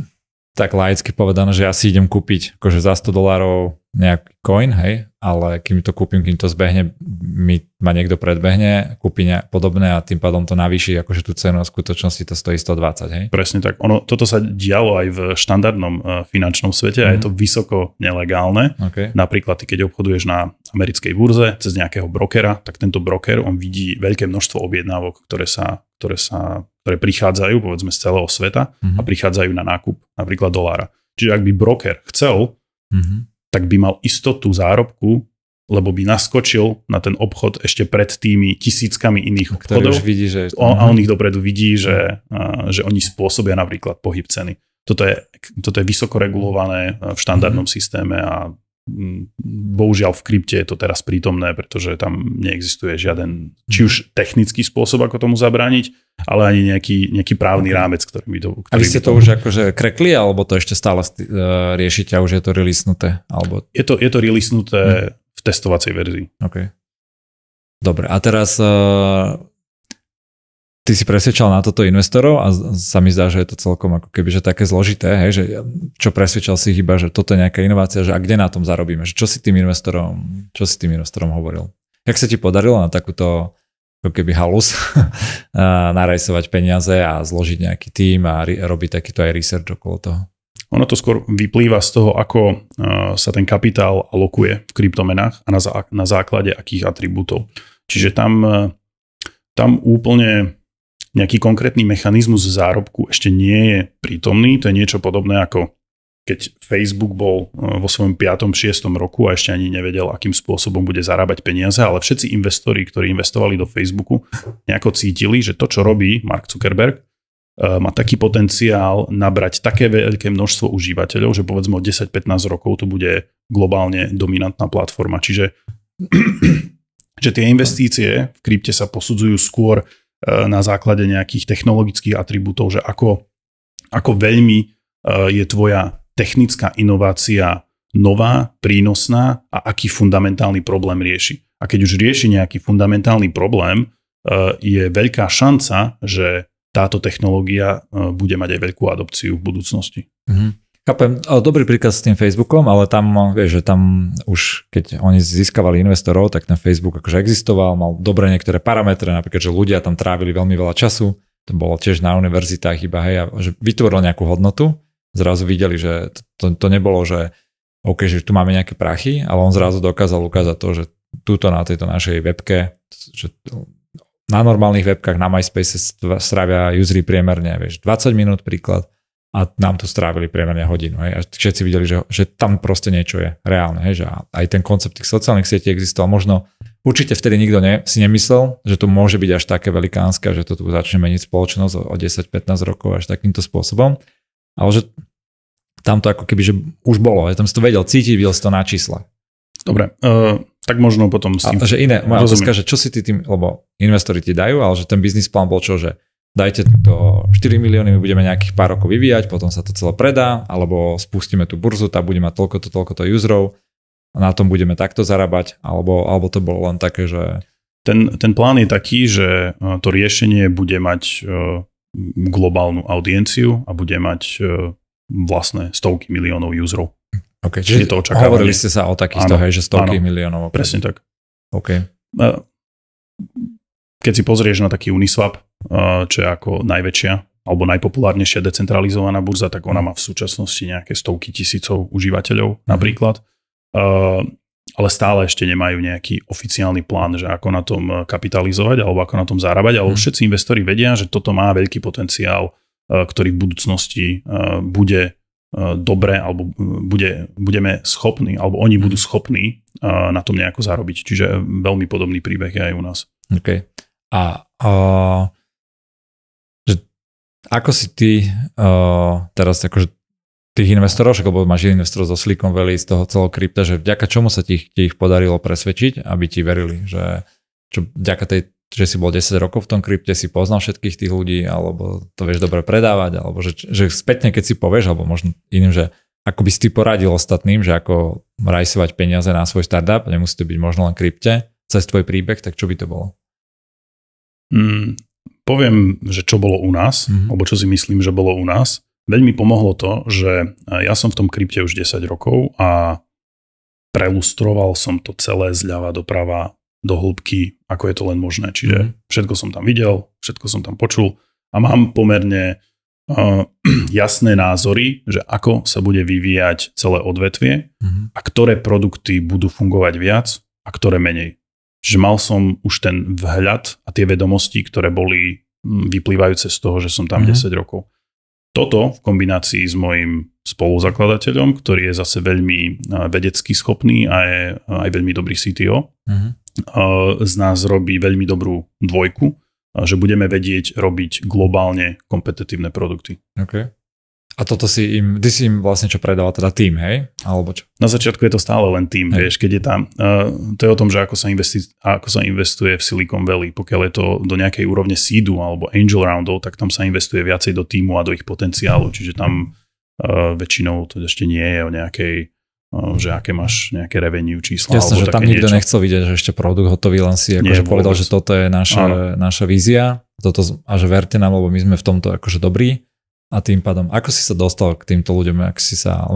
tak laicky povedané, že ja si idem kúpiť akože za $100 nejaký coin, hej, ale kým to kúpim, kým to zbehne, ma niekto predbehne, kúpi podobné a tým pádom to navýši akože tú cenu a v skutočnosti to stojí 120, hej? Presne tak. Toto sa dialo aj v štandardnom finančnom svete a je to vysoko nelegálne. Napríklad ty, keď obchoduješ na americkej burze cez nejakého brokera, tak tento broker, on vidí veľké množstvo objednávok, ktoré prichádzajú, povedzme, z celého sveta a prichádzajú na nákup napríklad dolára. Čiže ak by broker chcel, tak by mal istotu zárobku, lebo by naskočil na ten obchod ešte pred tými tisíckami iných obchodov. Vidí, že... A on ich dopredu vidí, že oni spôsobia napríklad pohyb ceny. Toto je vysoko regulované v štandardnom systéme a bohužiaľ v krypte je to teraz prítomné, pretože tam neexistuje žiaden, či už technický spôsob, ako tomu zabrániť, ale ani nejaký právny rámec, ktorý by to... A vy ste to už akože krekli, alebo to ešte stále riešite a už je to releasenuté? Alebo... Je to releasenuté v testovacej verzii. OK. Dobre, a teraz ty si presvedčal na toto investorov a sa mi zdá, že je to celkom ako keby, že také zložité, hej, že čo presvedčal si iba, že toto je nejaká inovácia, že a kde na tom zarobíme, že čo si tým investorom hovoril? Jak sa ti podarilo na takúto ako keby halus narajsovať peniaze a zložiť nejaký tím a robiť takýto aj research okolo toho? Ono to skôr vyplýva z toho, ako sa ten kapitál alokuje v kryptomenách a na základe akých atribútov. Čiže tam úplne nejaký konkrétny mechanizmus zárobku ešte nie je prítomný. To je niečo podobné ako keď Facebook bol vo svojom 5. 6. roku a ešte ani nevedel, akým spôsobom bude zarábať peniaze, ale všetci investori, ktorí investovali do Facebooku, nejako cítili, že to, čo robí Mark Zuckerberg, má taký potenciál nabrať také veľké množstvo užívateľov, že povedzme o 10-15 rokov to bude globálne dominantná platforma. Čiže že tie investície v krypte sa posudzujú skôr na základe nejakých technologických atribútov, že ako veľmi je tvoja technická inovácia nová, prínosná a aký fundamentálny problém rieši. A keď už rieši nejaký fundamentálny problém, je veľká šanca, že táto technológia bude mať aj veľkú adopciu v budúcnosti. Chápem, dobrý príklad s tým Facebookom, ale tam, vieš, že tam už keď oni získavali investorov, tak ten Facebook akože existoval, mal dobré niektoré parametre, napríklad, že ľudia tam trávili veľmi veľa času, to bolo tiež na univerzitách iba, hej, a že vytvoril nejakú hodnotu. Zrazu videli, že to nebolo, že OK, že tu máme nejaké prachy, ale on zrazu dokázal ukázať to, že túto na tejto našej webke, že na normálnych webkách na MySpace strávia usery priemerne, vieš, 20 minút príklad a nám tu strávili priemerne hodinu. Hej, a všetci videli, že tam proste niečo je reálne. Hej, že aj ten koncept tých sociálnych sietí existoval. Možno určite vtedy nikto si nemyslel, že to môže byť až také velikánske, že to tu začne meniť spoločnosť o 10-15 rokov až takýmto spôsobom. Ale že tam to ako keby, že už bolo, tam si to vedel cítiť, videl si to na čísle. Dobre, tak možno potom s tým... A že iné, moja otázka, že čo si ty tým, lebo investori ti dajú, ale že ten business plán bol čo, že dajte to 4 milióny, my budeme nejakých pár rokov vyvíjať, potom sa to celé predá, alebo spustíme tú burzu, tá bude mať toľko userov, a na tom budeme takto zarábať, alebo to bolo len také, že... Ten plán je taký, že to riešenie bude mať globálnu audienciu a bude mať vlastné stovky miliónov userov. Okay, čiže hovorili ste sa o takýchto, hej, že stovky miliónov. Okay. Presne tak. Okay. Keď si pozrieš na taký Uniswap, čo je ako najväčšia alebo najpopulárnejšia decentralizovaná burza, tak ona má v súčasnosti nejaké stovky tisícov užívateľov napríklad. Ale stále ešte nemajú nejaký oficiálny plán, že ako na tom kapitalizovať alebo ako na tom zarábať, ale všetci investori vedia, že toto má veľký potenciál, ktorý v budúcnosti bude dobre alebo budeme schopní, alebo oni budú schopní na tom nejako zarobiť. Čiže veľmi podobný príbeh je aj u nás. OK. A že ako si ty teraz akože tých investorov, lebo máš investorov zo Silicon Valley z toho celého krypta, že vďaka čomu sa ti ich podarilo presvedčiť, aby ti verili, že čo vďaka tej, že si bol 10 rokov v tom krypte, si poznal všetkých tých ľudí, alebo to vieš dobre predávať, alebo že spätne, keď si povieš, alebo možno iným, že ako by si ty poradil ostatným, že ako rajsovať peniaze na svoj startup, nemusí to byť možno len krypte, cez tvoj príbeh, tak čo by to bolo? Poviem, že čo bolo u nás, alebo čo si myslím, že bolo u nás. Veľmi pomohlo to, že ja som v tom krypte už 10 rokov a prelustroval som to celé zľava doprava do hĺbky, ako je to len možné. Čiže všetko som tam videl, všetko som tam počul a mám pomerne jasné názory, že ako sa bude vyvíjať celé odvetvie a ktoré produkty budú fungovať viac a ktoré menej. Čiže mal som už ten vhľad a tie vedomosti, ktoré boli vyplývajúce z toho, že som tam 10 rokov. Toto v kombinácii s mojím spoluzakladateľom, ktorý je zase veľmi vedecky schopný a je aj veľmi dobrý CTO, z nás robí veľmi dobrú dvojku, že budeme vedieť robiť globálne kompetitívne produkty. Okay. A toto ty si im vlastne čo predával, teda tým, hej? Alebo čo? Na začiatku je to stále len tým, vieš, keď je tam, to je o tom, že ako sa investuje v Silicon Valley, pokiaľ je to do nejakej úrovne seedu alebo angel roundov, tak tam sa investuje viacej do týmu a do ich potenciálu, čiže tam väčšinou to ešte nie je o nejakej, že aké máš nejaké revenue čísla. Jasne, že tam nikto nechcel vidieť, že ešte produkt hotový, len si akože povedal, že toto je naša vízia, a že verte nám, lebo my sme v tomto akože dobrí. A tým pádom, ako si sa dostal k týmto ľuďom?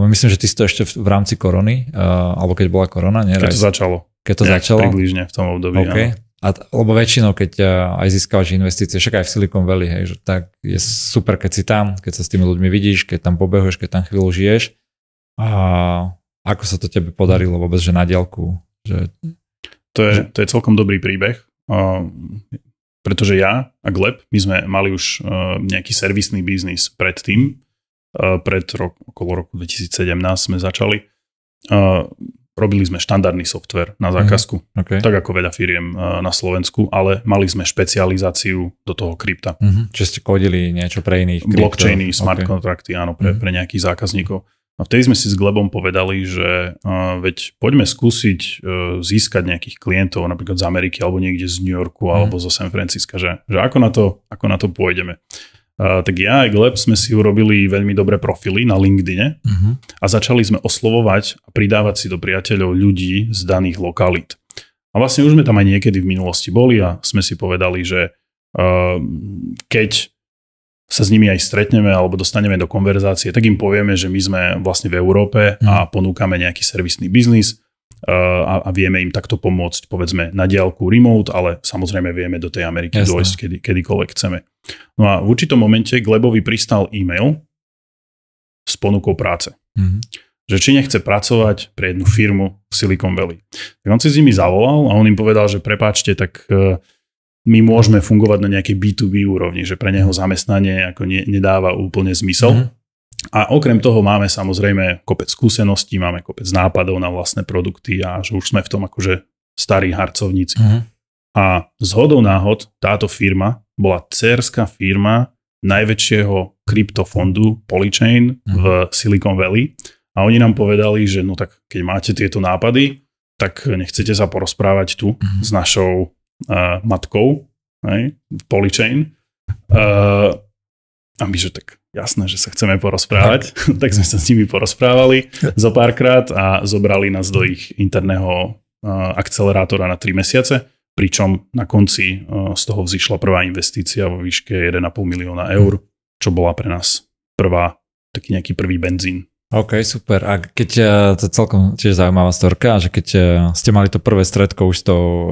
Myslím, že ty si to ešte v rámci korony, alebo keď bola korona, nie? Keď to začalo. Približne v tom období. Okay. Lebo väčšinou, keď aj získavaš investície, však aj v Silicon Valley, hej, že tak je super, keď si tam, keď sa s tými ľuďmi vidíš, keď tam pobehuješ, keď tam chvíľu žiješ. A ako sa to tebe podarilo vôbec, že na diaľku? To je celkom dobrý príbeh. Pretože ja a Gleb, my sme mali už nejaký servisný biznis predtým, okolo roku 2017 sme začali. Robili sme štandardný software na zákazku, tak ako veľa firiem na Slovensku, ale mali sme špecializáciu do toho krypta. Čiže ste kodili niečo pre iných krypto? Blockchainy, smart kontrakty, áno, pre nejakých zákazníkov. A vtedy sme si s Glebom povedali, že veď poďme skúsiť získať nejakých klientov, napríklad z Ameriky, alebo niekde z New Yorku, alebo zo San Francisca, že ako na to pôjdeme. Tak ja aj Gleb sme si urobili veľmi dobré profily na LinkedIne a začali sme oslovovať a pridávať si do priateľov ľudí z daných lokalít. A vlastne už sme tam aj niekedy v minulosti boli a sme si povedali, že keď sa s nimi aj stretneme alebo dostaneme do konverzácie, tak im povieme, že my sme vlastne v Európe a ponúkame nejaký servisný biznis a vieme im takto pomôcť, povedzme, na diaľku remote, ale samozrejme vieme do tej Ameriky dôjsť kedykoľvek chceme. No a v určitom momente Glebovi pristal e-mail s ponukou práce. Že či nechce pracovať pre jednu firmu v Silicon Valley. Tak on si s nimi zavolal a on im povedal, že prepáčte, tak my môžeme fungovať na nejakej B2B úrovni, že pre neho zamestnanie ako nedáva úplne zmysel. A okrem toho máme samozrejme kopec skúseností, máme kopec nápadov na vlastné produkty a že už sme v tom akože starí harcovníci. A zhodou náhod táto firma bola dcérská firma najväčšieho kryptofondu Polychain v Silicon Valley a oni nám povedali, že no tak keď máte tieto nápady, tak nechcete sa porozprávať tu s našou matkou, v Polychain. A my, že tak jasné, že sa chceme porozprávať, tak sme sa s nimi porozprávali zo párkrát a zobrali nás do ich interného akcelerátora na 3 mesiace, pričom na konci z toho vzýšla prvá investícia vo výške 1,5 milióna eur, čo bola pre nás taký nejaký prvý benzín. OK, super. A keď to celkom tiež zaujímavá storka, že keď ste mali to prvé stretko už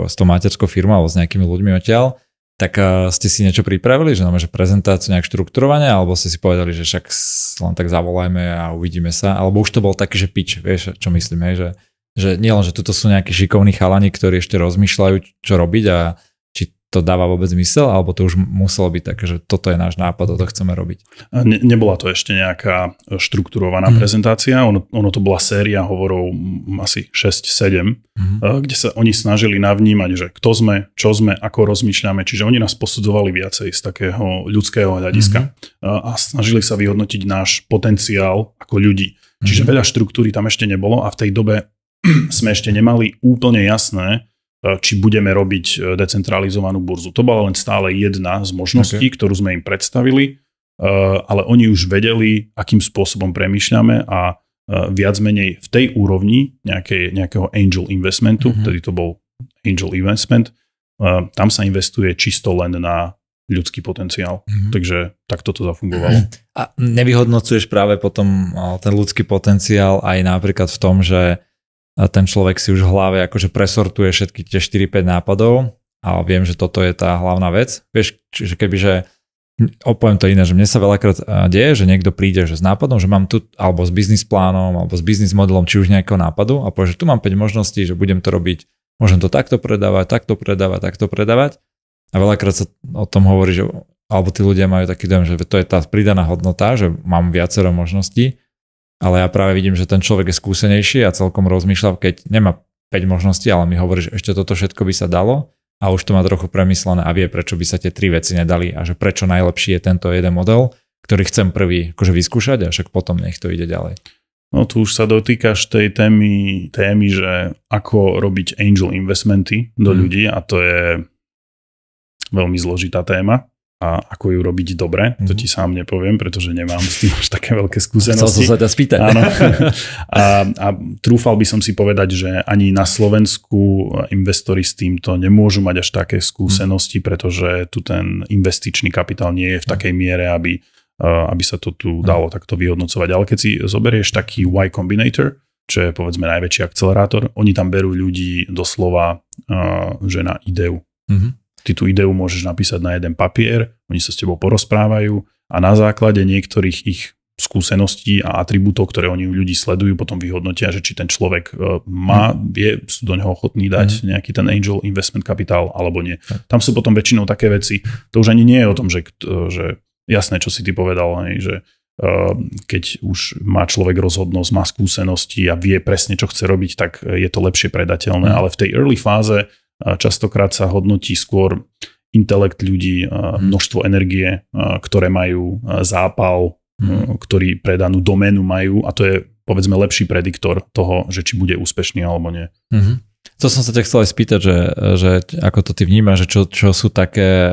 s tou materskou firmou alebo s nejakými ľuďmi odtiaľ, tak ste si niečo pripravili, že prezentáciu nejak štrukturovane, alebo ste si povedali, že však len tak zavolajme a uvidíme sa, alebo už to bol taký, že pitch, vieš, čo myslím, že nie len, že tuto sú nejakí šikovní chalani, ktorí ešte rozmýšľajú, čo robiť a či to dáva vôbec zmysel, alebo to už muselo byť také, že toto je náš nápad, toto chceme robiť. Nebola to ešte nejaká štrukturovaná prezentácia, ono to bola séria hovorov asi 6-7, kde sa oni snažili navnímať, že kto sme, čo sme, ako rozmýšľame, čiže oni nás posudzovali viacej z takého ľudského hľadiska a snažili sa vyhodnotiť náš potenciál ako ľudí. Čiže veľa štruktúry tam ešte nebolo a v tej dobe sme ešte nemali úplne jasné, či budeme robiť decentralizovanú burzu. To bola len stále jedna z možností, ktorú sme im predstavili, ale oni už vedeli, akým spôsobom premýšľame a viac menej v tej úrovni nejakého angel investmentu, tedy to bol angel investment, tam sa investuje čisto len na ľudský potenciál. Takže takto to zafungovalo. A nevyhodnocuješ práve potom ten ľudský potenciál aj napríklad v tom, že ten človek si už v hlave akože presortuje všetky tie 4-5 nápadov a viem, že toto je tá hlavná vec. Vieš, čiže kebyže, opoviem to iné, že mne sa veľakrát deje, že niekto príde že s nápadom, že mám tu alebo s biznis plánom, alebo s biznis modelom, či už nejakého nápadu a povie, že tu mám 5 možností, že budem to robiť, môžem to takto predávať. A veľakrát sa o tom hovorí, že alebo tí ľudia majú taký dojem, že to je tá pridaná hodnota, že mám viacero možností. Ale ja práve vidím, že ten človek je skúsenejší a celkom rozmýšľa, keď nemá 5 možností, ale mi hovorí, že ešte toto všetko by sa dalo a už to má trochu premyslené a vie, prečo by sa tie 3 veci nedali a že prečo najlepší je tento jeden model, ktorý chcem prvý akože vyskúšať a však potom nech to ide ďalej. No tu už sa dotýkaš tej témy, že ako robiť angel investmenty do ľudí a to je veľmi zložitá téma. A ako ju robiť dobre, to ti sám nepoviem, pretože nemám s tým až také veľké skúsenosti. Chcel som sa ťa spýtať. Áno. A trúfal by som si povedať, že ani na Slovensku investori s týmto nemôžu mať až také skúsenosti, pretože tu ten investičný kapitál nie je v takej miere, aby sa to tu dalo takto vyhodnocovať. Ale keď si zoberieš taký Y Combinator, čo je povedzme najväčší akcelerátor, oni tam berú ľudí doslova, že na ideu. Ty tú ideu môžeš napísať na jeden papier, oni sa s tebou porozprávajú a na základe niektorých ich skúseností a atribútov, ktoré oni u ľudí sledujú, potom vyhodnotia, že či ten človek sú do neho ochotní dať nejaký ten angel investment kapitál alebo nie. Tam sú potom väčšinou také veci, to už ani nie je o tom, že jasné, čo si ty povedal, že keď už má človek rozhodnosť, má skúsenosti a vie presne, čo chce robiť, tak je to lepšie predateľné. Ale v tej early fáze častokrát sa hodnotí skôr intelekt ľudí, množstvo energie, ktoré majú, zápal, ktorý pre danú doménu majú, a to je povedzme lepší prediktor toho, že či bude úspešný alebo nie. To som sa ťa chcel aj spýtať, že ako to ty vnímaš, že čo sú také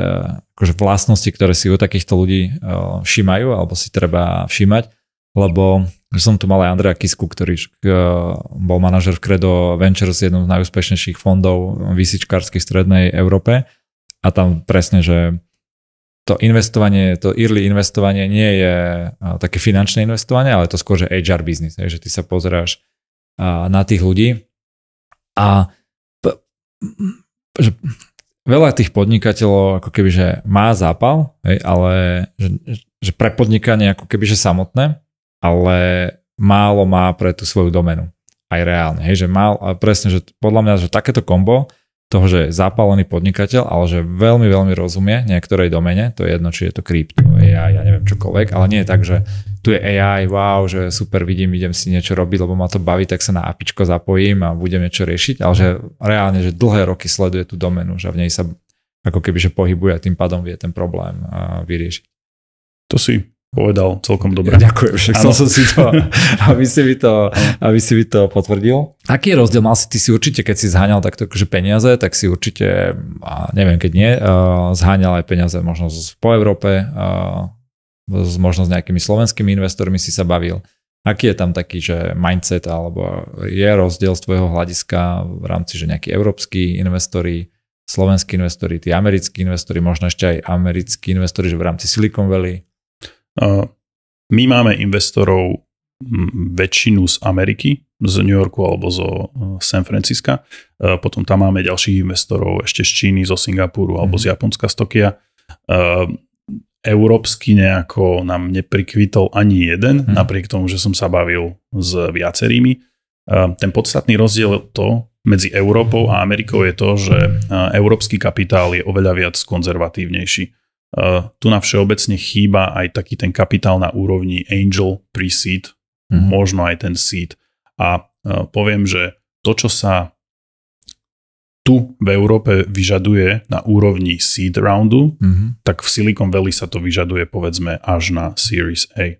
akože vlastnosti, ktoré si u takýchto ľudí všímajú alebo si treba všímať, lebo som tu mal aj Andreja Kisku, ktorý bol manažer v Credo Ventures, jednom z najúspešnejších fondov výsičkárskych v strednej Európe, a tam presne, že to investovanie, to early investovanie nie je také finančné investovanie, ale to skôr, že HR business, že ty sa pozeráš na tých ľudí a že veľa tých podnikateľov ako keby, že má zápal, ale že pre podnikanie ako keby, že samotné, ale málo má pre tú svoju domenu. Aj reálne, že presne, že podľa mňa, že takéto kombo toho, že je zapálený podnikateľ, ale že veľmi, veľmi rozumie niektorej domene, to je jedno, či je to krypto, AI, ja neviem čokoľvek, ale nie je tak, že tu je AI, wow, že super, idem si niečo robiť, lebo ma to baví, tak sa na APIčko zapojím a budem niečo riešiť, ale že reálne, že dlhé roky sleduje tú domenu, že v nej sa ako keby, že pohybuje a tým pádom vie ten problém vyriešiť. To si povedal celkom dobre. Ďakujem, však chcel som si to, aby si mi to potvrdil. Aký je rozdiel? Mal si, ty si určite, keď si zháňal takto akože peniaze, tak si určite, neviem, keď nie, zháňal aj peniaze možno po Európe, možno s nejakými slovenskými investormi si sa bavil. Aký je tam taký, že mindset, alebo je rozdiel z tvojho hľadiska v rámci, že nejakí európski investori, slovenskí investori, tí americkí investori, možno ešte aj americkí investori, že v rámci Silicon Valley? My máme investorov väčšinu z Ameriky, z New Yorku alebo zo San Francisca. Potom tam máme ďalších investorov ešte z Číny, zo Singapuru alebo z Japonska, z Tokia. Európsky nejako nám neprikvitol ani jeden, napriek tomu, že som sa bavil s viacerými. Ten podstatný rozdiel to medzi Európou a Amerikou je to, že európsky kapitál je oveľa viac konzervatívnejší. Tu na všeobecne chýba aj taký ten kapitál na úrovni angel pre-seed, možno aj ten seed. A poviem, že to, čo sa tu v Európe vyžaduje na úrovni seed roundu, tak v Silicon Valley sa to vyžaduje povedzme až na Series A.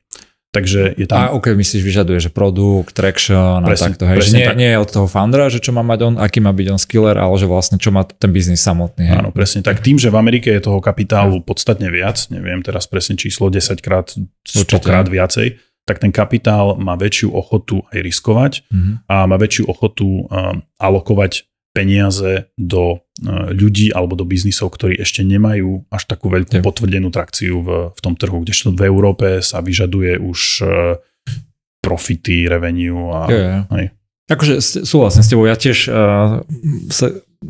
Takže je tam... myslíš, vyžaduje, že produkt, traction a takto. Hej? Že nie je od toho foundera, že čo má mať on, aký má byť on skiller, ale že vlastne čo má ten biznis samotný. Hej? Áno, presne tak. Tým, že v Amerike je toho kapitálu podstatne viac, neviem teraz presne číslo, 10 krát, 100 krát viacej, tak ten kapitál má väčšiu ochotu aj riskovať a má väčšiu ochotu alokovať peniaze do ľudí alebo do biznisov, ktorí ešte nemajú až takú veľkú potvrdenú trakciu v tom trhu, kdežto v Európe sa vyžaduje už profity, revenue a... Akože súhlasím s tebou, ja tiež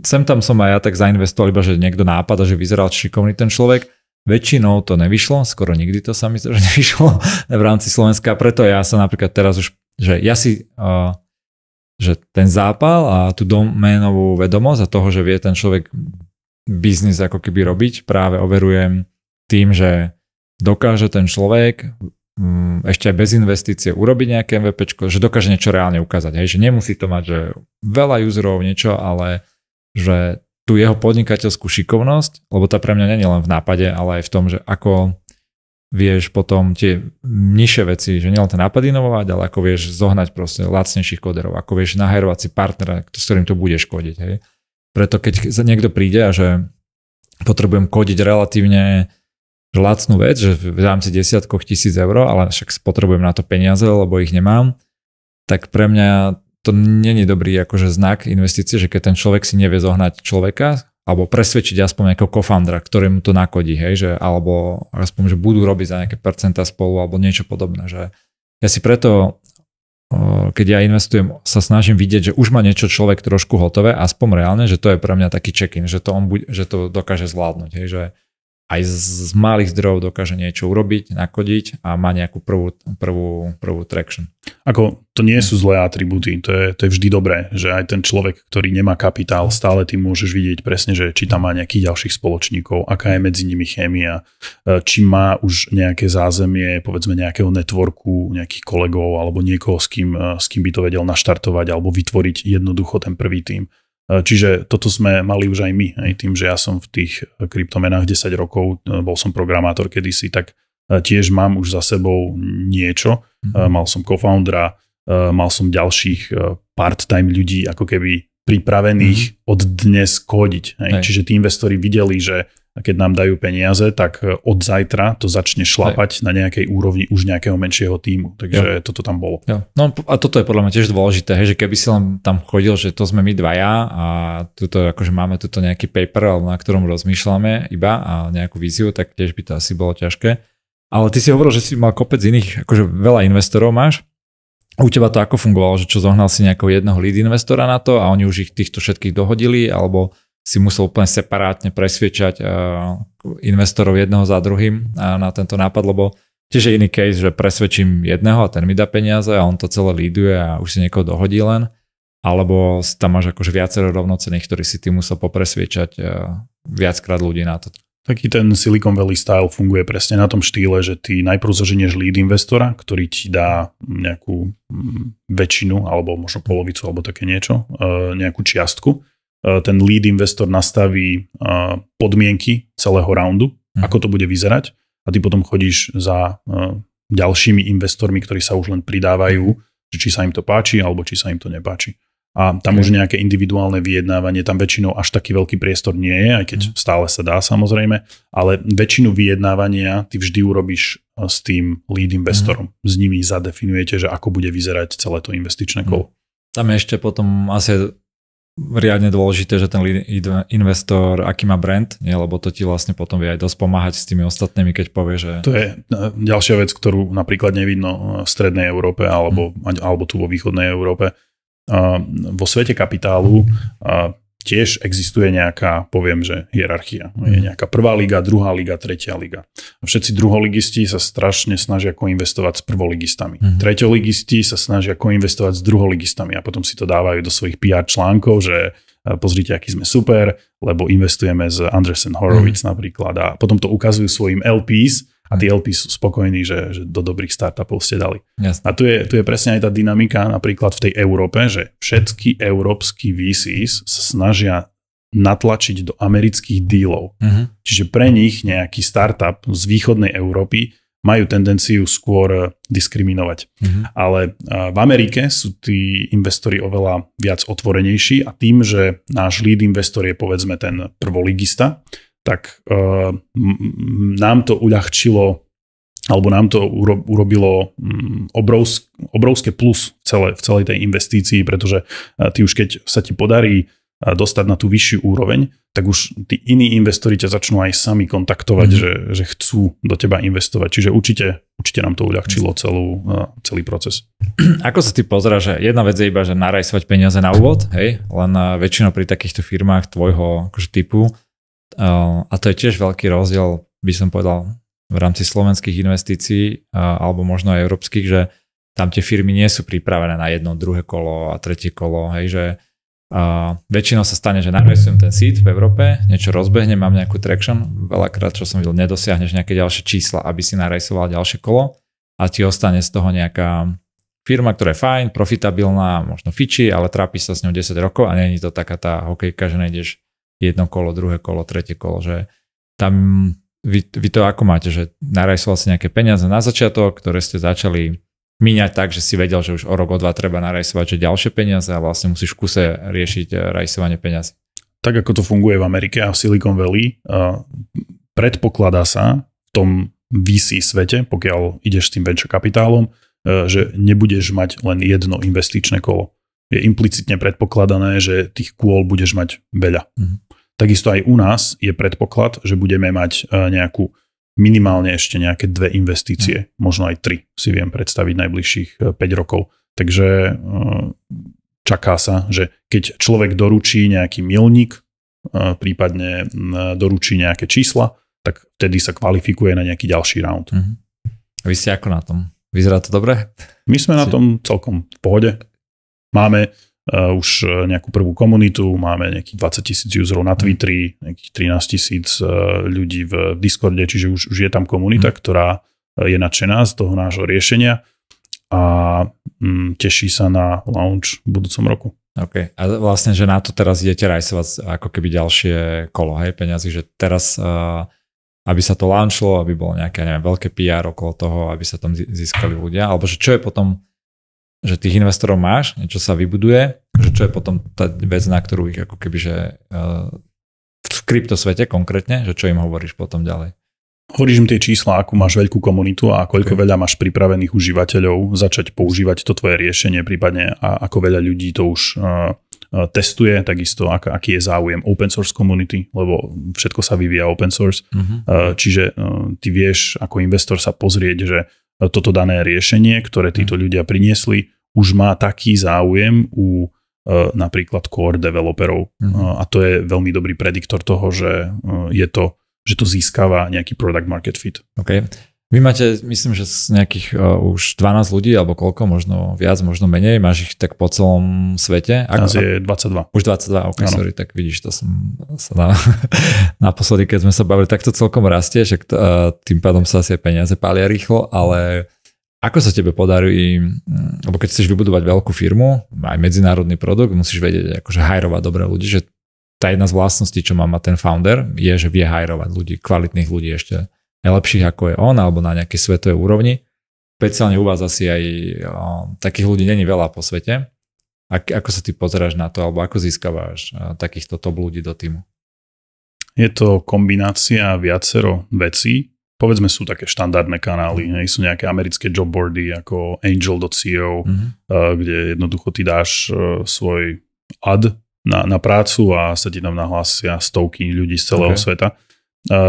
sem tam som aj ja tak zainvestoval, iba že niekto nápada, že vyzeral šikovný ten človek. Väčšinou to nevyšlo, skoro nikdy to sa mi že nevyšlo v rámci Slovenska, preto ja sa napríklad teraz už, že ja si... že ten zápal a tú doménovú vedomosť a toho, že vie ten človek biznis ako keby robiť, práve overujem tým, že dokáže ten človek ešte aj bez investície urobiť nejaké MVPčko, že dokáže niečo reálne ukázať. Hej, že nemusí to mať, že veľa userov niečo, ale že tú jeho podnikateľskú šikovnosť, lebo tá pre mňa nie je len v nápade, ale aj v tom, že ako vieš potom tie nižšie veci, že nielen ten nápad inovovať, ale ako vieš zohnať proste lacnejších koderov, ako vieš nahajrovať si partnera, s ktorým to bude škodiť. Hej. Preto keď niekto príde a že potrebujem kodiť relatívne lacnú vec, že v rámci desiatkov tisíc eur, ale však potrebujem na to peniaze, lebo ich nemám, tak pre mňa to nie je dobrý akože znak investície, že keď ten človek si nevie zohnať človeka, alebo presvedčiť aspoň nejakého co-foundera, ktorému to nakodí, hej, že, alebo aspoň, že budú robiť za nejaké percentá spolu, alebo niečo podobné. Že ja si preto, keď ja investujem, sa snažím vidieť, že už má niečo človek trošku hotové, aspoň reálne, že to je pre mňa taký check-in, že to, že to dokáže zvládnuť. Hej, že aj z malých zdrojov dokáže niečo urobiť, nakodiť a má nejakú prvú traction. Ako to nie sú zlé atribúty, to je vždy dobré, že aj ten človek, ktorý nemá kapitál, stále ty môžeš vidieť presne, že či tam má nejakých ďalších spoločníkov, aká je medzi nimi chémia, či má už nejaké zázemie, povedzme nejakého networku, nejakých kolegov alebo niekoho, s kým by to vedel naštartovať alebo vytvoriť jednoducho ten prvý tím. Čiže toto sme mali už aj my, aj tým, že ja som v tých kryptomenách 10 rokov, bol som programátor kedysi, tak tiež mám už za sebou niečo. Mal som co-foundera, mal som ďalších part-time ľudí ako keby pripravených od dnes kódiť. Čiže tí investori videli, že keď nám dajú peniaze, tak od zajtra to začne šlapať na nejakej úrovni už nejakého menšieho tímu. Takže toto tam bolo. Jo. No a toto je podľa mňa tiež dôležité, že keby si len tam chodil, že to sme my dvaja a tuto, akože máme tuto nejaký paper, na ktorom rozmýšľame iba a nejakú víziu, tak tiež by to asi bolo ťažké. Ale ty si hovoril, že si mal kopec iných, akože veľa investorov máš. U teba to ako fungovalo, že čo zohnal si nejakého jedného lead investora na to a oni už ich týchto všetkých dohodili, alebo si musel úplne separátne presviečať investorov jedného za druhým na tento nápad, lebo tiež je iný case, že presvedčím jedného a ten mi dá peniaze a on to celé líduje a už si niekoho dohodí len, alebo tam máš akože viacero rovnocenných, ktorý si ty musel popresviečať viackrát ľudí na to. Taký ten Silicon Valley style funguje presne na tom štýle, že ty najprv zoženieš lead investora, ktorý ti dá nejakú väčšinu, alebo možno polovicu, alebo také niečo, nejakú čiastku. Ten lead investor nastaví podmienky celého roundu, ako to bude vyzerať a ty potom chodíš za ďalšími investormi, ktorí sa už len pridávajú, či sa im to páči alebo či sa im to nepáči. A tam už nejaké individuálne vyjednávanie, tam väčšinou až taký veľký priestor nie je, aj keď stále sa dá samozrejme, ale väčšinu vyjednávania ty vždy urobíš s tým lead investorom. S nimi zadefinujete, že ako bude vyzerať celé to investičné kolo. Tam je ešte potom asi riadne dôležité, že ten investor, aký má brand, nie? Lebo to ti vlastne potom vie aj dosť pomáhať s tými ostatnými, keď povie, že... To je ďalšia vec, ktorú napríklad nevidno v strednej Európe alebo tu vo východnej Európe. Vo svete kapitálu tiež existuje nejaká, poviem, že hierarchia. Je nejaká prvá liga, druhá liga, tretia liga. Všetci druholigisti sa strašne snažia koinvestovať s prvoligistami. Treťoligisti sa snažia koinvestovať s druholigistami a potom si to dávajú do svojich PR článkov, že pozrite, aký sme super, lebo investujeme z Andreessen Horowitz napríklad a potom to ukazujú svojim LPs a tí LPs sú spokojní, že do dobrých startupov ste dali. Jasne. A tu je presne aj tá dynamika napríklad v tej Európe, že všetky európsky VCs sa snažia natlačiť do amerických dealov. Čiže pre nich nejaký startup z východnej Európy majú tendenciu skôr diskriminovať. Ale v Amerike sú tí investori oveľa viac otvorenejší a tým, že náš lead investor je povedzme ten prvoligista, tak nám to uľahčilo, alebo nám to urobilo obrovské plus v celej tej investícii, pretože ty už keď sa ti podarí dostať na tú vyššiu úroveň, tak už tí iní investori ťa začnú aj sami kontaktovať, že chcú do teba investovať. Čiže určite nám to uľahčilo celý proces. Ako sa ty pozerá, že jedna vec je iba, že narajsovať peniaze na úvod, hej? Len väčšinou pri takýchto firmách tvojho akože typu. A to je tiež veľký rozdiel, by som povedal, v rámci slovenských investícií alebo možno aj európskych, že tam tie firmy nie sú pripravené na jedno, druhé kolo a tretie kolo, hej, že väčšinou sa stane, že narajsujem ten seed v Európe, niečo rozbehnem, mám nejakú traction, veľakrát, čo som videl, nedosiahneš nejaké ďalšie čísla, aby si narajsoval ďalšie kolo a ti ostane z toho nejaká firma, ktorá je fajn, profitabilná, možno fiči, ale trápiš sa s ňou 10 rokov a nie je to taká tá hokejka, že nejdeš jedno kolo, druhé kolo, tretie kolo, že tam vy to ako máte, že narajsoval si nejaké peniaze na začiatok, ktoré ste začali míňať tak, že si vedel, že už o rok, o dva treba narajsovať, že ďalšie peniaze a vlastne musíš v kuse riešiť rajsovanie peniazy. Tak ako to funguje v Amerike a v Silicon Valley, predpokladá sa v tom VC svete, pokiaľ ideš s tým venture kapitálom, že nebudeš mať len jedno investičné kolo. Je implicitne predpokladané, že tých kôl budeš mať veľa. Takisto aj u nás je predpoklad, že budeme mať nejakú minimálne ešte nejaké 2 investície, možno aj 3 si viem predstaviť najbližších 5 rokov. Takže čaká sa, že keď človek doručí nejaký milník, prípadne doručí nejaké čísla, tak vtedy sa kvalifikuje na nejaký ďalší round. Vy ste ako na tom? Vyzerá to dobre? My sme na tom celkom v pohode. Máme už nejakú prvú komunitu, máme nejakých 20,000 userov na Twitteri, nejakých 13,000 ľudí v Discorde, čiže už je tam komunita, ktorá je nadšená z toho nášho riešenia a teší sa na launch v budúcom roku. OK. A vlastne, že na to teraz idete rajsovať ako keby ďalšie kolo, hej, peňazí, že teraz aby sa to launchlo, aby bolo nejaké, neviem, veľké PR okolo toho, aby sa tam získali ľudia, alebo že čo je potom, že tých investorov máš, niečo sa vybuduje, že čo je potom tá vec, na ktorú ich ako keby, že v kryptosvete konkrétne, že čo im hovoríš potom ďalej? Hovoríš im tie čísla, akú máš veľkú komunitu a koľko veľa máš pripravených užívateľov začať používať to tvoje riešenie, prípadne a ako veľa ľudí to už testuje, takisto aký je záujem open source community, lebo všetko sa vyvíja open source. Čiže ty vieš ako investor sa pozrieť, že toto dané riešenie, ktoré títo ľudia priniesli, už má taký záujem u napríklad core developerov. A to je veľmi dobrý prediktor toho, že to získava nejaký product market fit. OK. Vy máte, myslím, že z nejakých už 12 ľudí, alebo koľko, možno viac, možno menej, máš ich tak po celom svete? Nás je 22. Už 22, ok, ano. Sorry, tak vidíš, to som sa naposledy, keď sme sa bavili, tak to celkom rastie, že tým pádom sa asi peniaze pália rýchlo, ale ako sa tebe podarí, lebo keď chceš vybudovať veľkú firmu, aj medzinárodný produkt, musíš vedieť, akože hajrovať dobré ľudí, že tá jedna z vlastností, čo má ten founder, je, že vie hajrovať ľudí, kvalitných ľudí ešte najlepších ako je on, alebo na nejakej svetovej úrovni. Špeciálne u vás asi aj takých ľudí není veľa po svete. Ako sa ty pozeráš na to, alebo ako získavaš takýchto top ľudí do týmu? Je to kombinácia viacero vecí. Povedzme, sú také štandardné kanály, sú nejaké americké jobboardy ako angel.co, kde jednoducho ty dáš svoj ad na prácu a sa ti tam nahlásia stovky ľudí z celého sveta.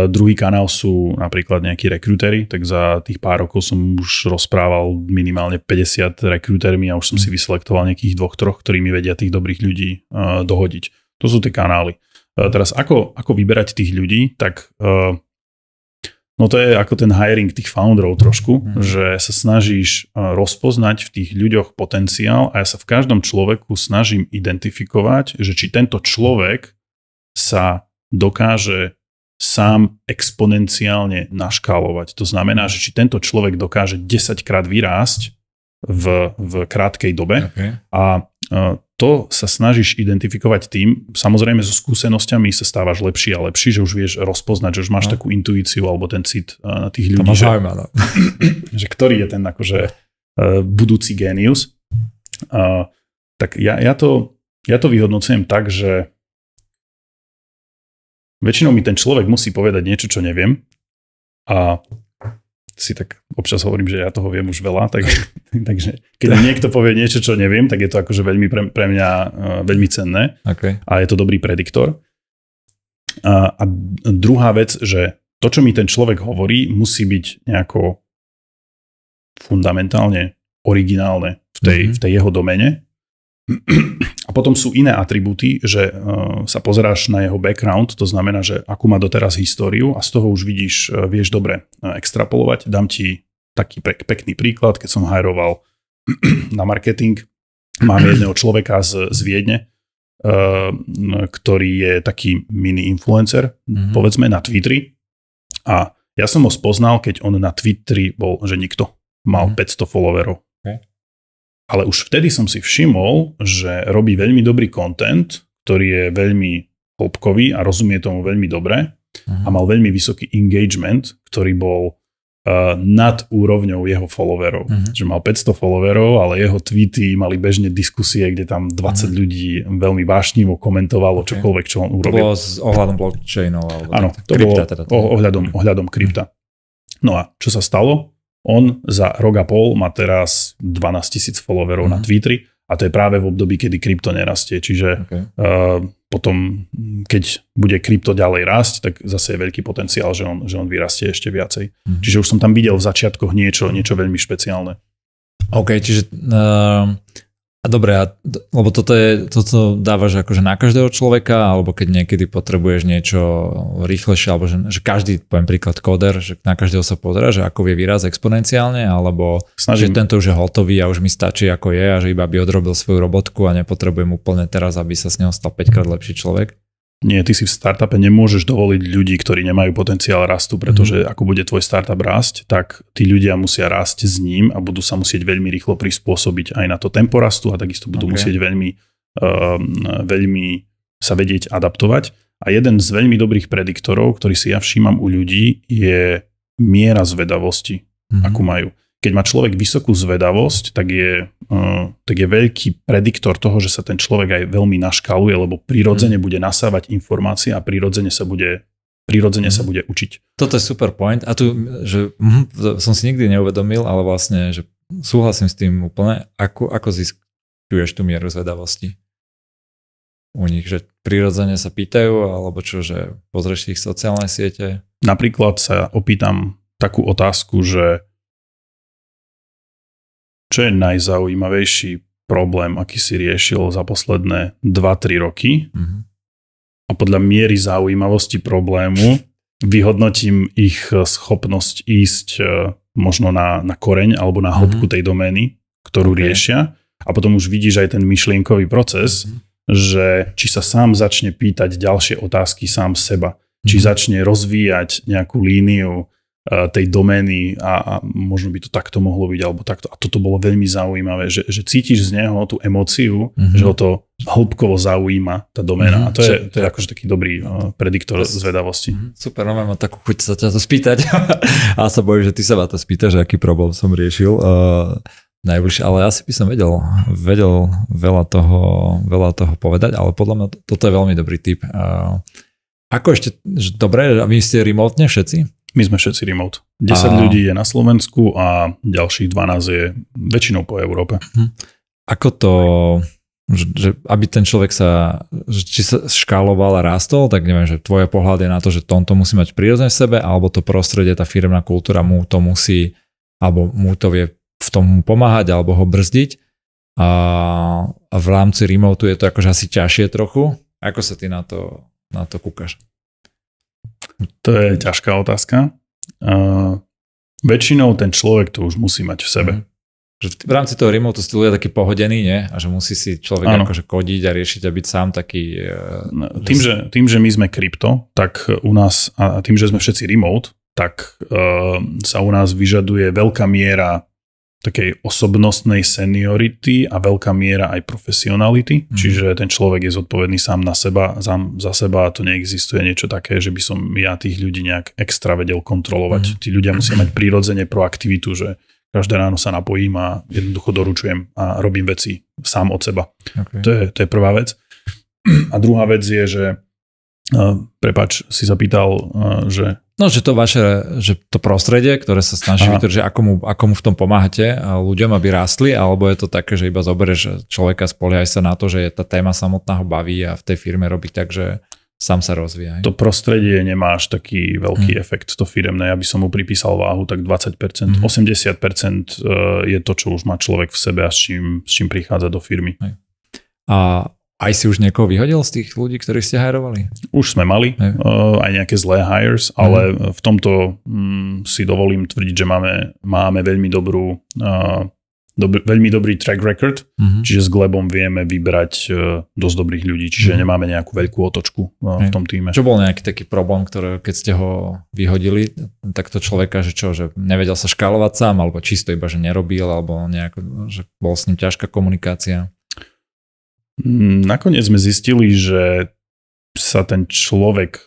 Druhý kanál sú napríklad nejakí rekrutery, tak za tých pár rokov som už rozprával minimálne 50 rekrutermi a už som si vyselektoval nejakých 2-3, ktorí mi vedia tých dobrých ľudí dohodiť. To sú tie kanály. Teraz ako vyberať tých ľudí, tak no to je ako ten hiring tých founderov trošku, že sa snažíš rozpoznať v tých ľuďoch potenciál a ja sa v každom človeku snažím identifikovať, že či tento človek sa dokáže sám exponenciálne naškálovať. To znamená, že či tento človek dokáže 10 krát vyrásť v krátkej dobe a to sa snažíš identifikovať tým, samozrejme so skúsenosťami sa stávaš lepší a lepší, že už vieš rozpoznať, že už máš takú intuíciu alebo ten cit na tých ľudí, že ktorý je ten akože budúci génius. Tak ja to vyhodnocujem tak, že väčšinou mi ten človek musí povedať niečo, čo neviem a si tak občas hovorím, že ja toho viem už veľa, takže keď niekto povie niečo, čo neviem, tak je to akože veľmi pre mňa veľmi cenné a je to dobrý prediktor. A druhá vec, že to, čo mi ten človek hovorí, musí byť nejako fundamentálne originálne v tej jeho domene. A potom sú iné atribúty, že sa pozeráš na jeho background, to znamená, že akú má doteraz históriu a z toho už vieš dobre extrapolovať. Dám ti taký pekný príklad, keď som hajroval na marketing. Máme jedného človeka z Viedne, ktorý je taký mini influencer, povedzme na Twitteri. A ja som ho spoznal, keď on na Twitteri bol, že nikto. Mal 500 followerov. Ale už vtedy som si všimol, že robí veľmi dobrý content, ktorý je veľmi hĺbkový a rozumie tomu veľmi dobre a mal veľmi vysoký engagement, ktorý bol nad úrovňou jeho followerov. Že mal 500 followerov, ale jeho tweety mali bežne diskusie, kde tam 20 ľudí veľmi vášnivo komentovalo čokoľvek, čo on urobil. To bolo s ohľadom blockchainov. Áno, to bolo ohľadom krypta. No a čo sa stalo? On za rok a pol má teraz 12,000 followerov na Twitteri a to je práve v období, kedy krypto nerastie. Čiže potom, keď bude krypto ďalej rásť, tak zase je veľký potenciál, že on vyrastie ešte viacej. Čiže už som tam videl v začiatkoch niečo veľmi špeciálne. OK, čiže A dobre, lebo toto dávaš akože na každého človeka, alebo keď niekedy potrebuješ niečo rýchlejšie, alebo že každý, poviem príklad kóder, že na každého sa pozerá, že ako vie výraz exponenciálne, alebo že tento už je hotový a už mi stačí ako je a že iba by odrobil svoju robotku a nepotrebujem úplne teraz, aby sa z neho stal 5-krát lepší človek. Nie, ty si v startupe nemôžeš dovoliť ľudí, ktorí nemajú potenciál rastu, pretože ako bude tvoj startup rásť, tak tí ľudia musia rásť s ním a budú sa musieť veľmi rýchlo prispôsobiť aj na to tempo rastu a takisto budú musieť veľmi sa vedieť adaptovať. A jeden z veľmi dobrých prediktorov, ktorý si ja všímam u ľudí, je miera zvedavosti, akú majú. Keď má človek vysokú zvedavosť, tak je veľký prediktor toho, že sa ten človek aj veľmi naškaluje, lebo prirodzene bude nasávať informácie a prirodzene sa bude učiť. Toto je super point. A tu, že som si nikdy neuvedomil, ale vlastne, že súhlasím s tým úplne. Ako zisťuješ tú mieru zvedavosti u nich? Že prirodzene sa pýtajú, alebo čo, že pozrieš ich sociálne siete? Napríklad sa opýtam takú otázku, že čo je najzaujímavejší problém, aký si riešil za posledné 2-3 roky a podľa miery zaujímavosti problému vyhodnotím ich schopnosť ísť možno na koreň alebo na hĺbku tej domény, ktorú riešia a potom už vidíš aj ten myšlienkový proces, že či sa sám začne pýtať ďalšie otázky sám seba, či začne rozvíjať nejakú líniu tej domény a možno by to takto mohlo byť, alebo takto. A toto bolo veľmi zaujímavé, že cítiš z neho tú emóciu, že ho to hĺbkovo zaujíma, tá doména. A to je akože taký dobrý prediktor zvedavosti. Super, no mám takú chuť sa ťa to spýtať. A sa bojím, že ty sa ma to spýtaš, aký problém som riešil najbližšie, ale asi by som vedel veľa toho povedať, ale podľa mňa toto je veľmi dobrý tip. Ako ešte, dobre, vy ste remotne všetci? My sme všetci remote. 10 ľudí je na Slovensku a ďalších 12 je väčšinou po Európe. Ako to, že aby ten človek či sa škáloval a rástol, tak neviem, že tvoj pohľad je na to, že to musí mať prirodzené v sebe, alebo to prostredie, tá firemná kultúra mu to musí, alebo mu to vie v tom pomáhať, alebo ho brzdiť. A v rámci remote je to akože asi ťažšie trochu. Ako sa ty na to kúkaš? To je ťažká otázka. Väčšinou ten človek to už musí mať v sebe. Že v rámci toho remote stylu je taký pohodený, nie? A že musí si človek akože kodiť a riešiť a byť sám taký... Tým, že my sme krypto, tak u nás, a tým, že sme všetci remote, tak sa u nás vyžaduje veľká miera takej osobnostnej seniority a veľká miera aj profesionality. Čiže ten človek je zodpovedný sám za seba a to neexistuje niečo také, že by som ja tých ľudí nejak extra vedel kontrolovať. Tí ľudia musia mať prirodzene proaktivitu, že každé ráno sa napojím a jednoducho doručujem a robím veci sám od seba. Okay. To je prvá vec. A druhá vec je, že prepáč, si zapýtal, že... No, že to vaše, že to prostredie, ktoré sa snaží vytvoriť, že ako mu v tom pomáhate ľuďom, aby rástli, alebo je to také, že iba zoberieš človeka, spoliehaj sa na to, že tá téma samotná ho baví a v tej firme robí tak, že sám sa rozvíja. To prostredie nemá až taký veľký efekt, to firemné. Ja by som mu pripísal váhu, tak 20%. 80% je to, čo už má človek v sebe a s čím prichádza do firmy. A aj si už niekoho vyhodil z tých ľudí, ktorých ste hajrovali? Už sme mali aj nejaké zlé hires, ale v tomto si dovolím tvrdiť, že máme veľmi dobrý track record, čiže s Glebom vieme vybrať dosť dobrých ľudí, čiže nemáme nejakú veľkú otočku v tom týme. Čo bol nejaký taký problém, keď ste ho vyhodili, takto človeka, že nevedel sa škálovať sám, alebo čisto iba, že nerobil, alebo nejako, že bol s ním ťažká komunikácia? Nakoniec sme zistili, že sa ten človek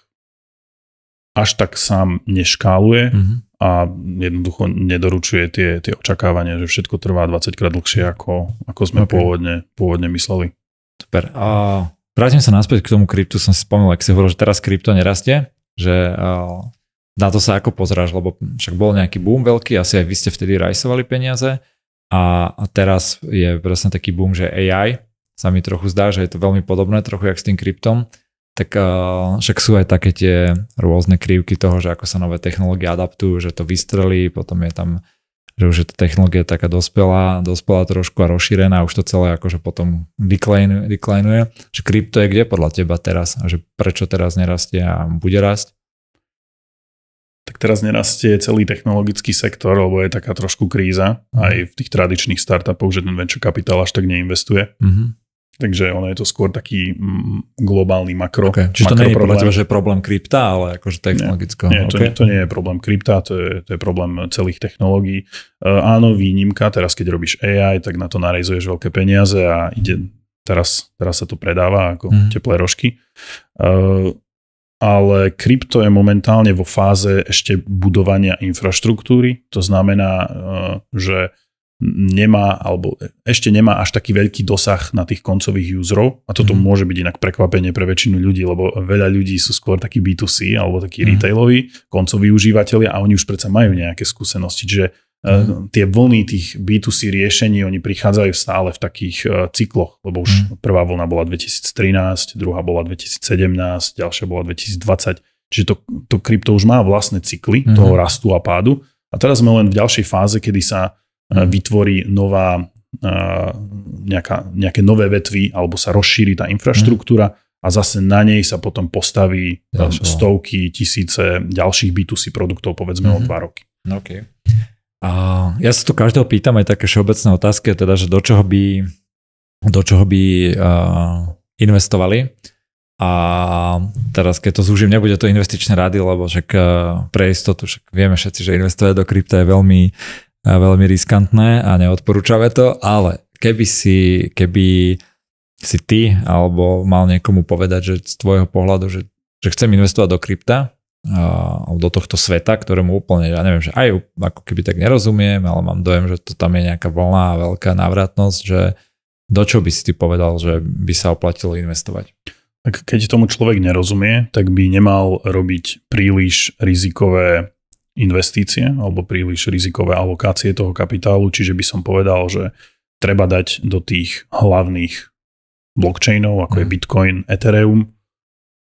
až tak sám neškáluje a jednoducho nedoručuje tie očakávania, že všetko trvá 20 krát dlhšie, ako sme pôvodne mysleli. Super. A vrátim sa naspäť k tomu kryptu, som si spomenul, ak si hovoril, že teraz krypto nerastie, že na to sa ako pozráš, lebo však bol nejaký boom veľký, asi aj vy ste vtedy rajsovali peniaze a teraz je presne taký boom, že AI sa mi trochu zdá, že je to veľmi podobné trochu jak s tým kryptom, tak však sú aj také tie rôzne krivky toho, že ako sa nové technológie adaptujú, že to vystrelí, potom je tam že už je tá technológia taká dospelá trošku a rozšírená a už to celé akože potom declineuje. Že krypto je kde podľa teba teraz? A že prečo teraz nerastie a bude rásť? Tak teraz nerastie celý technologický sektor, lebo je taká trošku kríza aj v tých tradičných startupoch, že ten venture kapitál až tak neinvestuje. Takže ono je to skôr taký globálny makro. Okay. Čiže to nie je podľa teba, že je problém krypta, ale akože technologického. Nie, to nie je problém krypta, to je problém celých technológií. Áno, výnimka, teraz keď robíš AI, tak na to narejzuješ veľké peniaze a ide, teraz sa to predáva ako teplé rožky. Ale krypto je momentálne vo fáze ešte budovania infraštruktúry. To znamená, že ešte nemá až taký veľký dosah na tých koncových userov a toto môže byť inak prekvapenie pre väčšinu ľudí, lebo veľa ľudí sú skôr takí B2C alebo takí retailoví, koncoví užívateľia a oni už predsa majú nejaké skúsenosti, čiže tie vlny tých B2C riešení, oni prichádzajú stále v takých cykloch, lebo už prvá vlna bola 2013, druhá bola 2017, ďalšia bola 2020, čiže to krypto už má vlastné cykly toho rastu a pádu a teraz sme len v ďalšej fáze, kedy sa vytvorí nejaké nové vetvy alebo sa rozšíri tá infraštruktúra a zase na nej sa potom postaví stovky, tisíce ďalších B2C produktov, povedzme o 2 roky. Okay. A ja sa tu každého pýtam aj také všeobecné otázky, teda, že do čoho by investovali. A teraz, keď to zúžim, nebude to investičné rady, lebo však pre istotu, však vieme všetci, že investovať do krypta je veľmi riskantné a neodporúčame to, ale keby si ty alebo mal niekomu povedať, že z tvojho pohľadu, že chcem investovať do krypta, do tohto sveta, ktorému úplne, ja neviem, že aj ako keby tak nerozumiem, ale mám dojem, že to tam je nejaká vlna a veľká návratnosť, že do čo by si ty povedal, že by sa oplatilo investovať? Tak keď tomu človek nerozumie, tak by nemal robiť príliš rizikové investície alebo príliš rizikové alokácie toho kapitálu, čiže by som povedal, že treba dať do tých hlavných blockchainov, ako je Bitcoin, Ethereum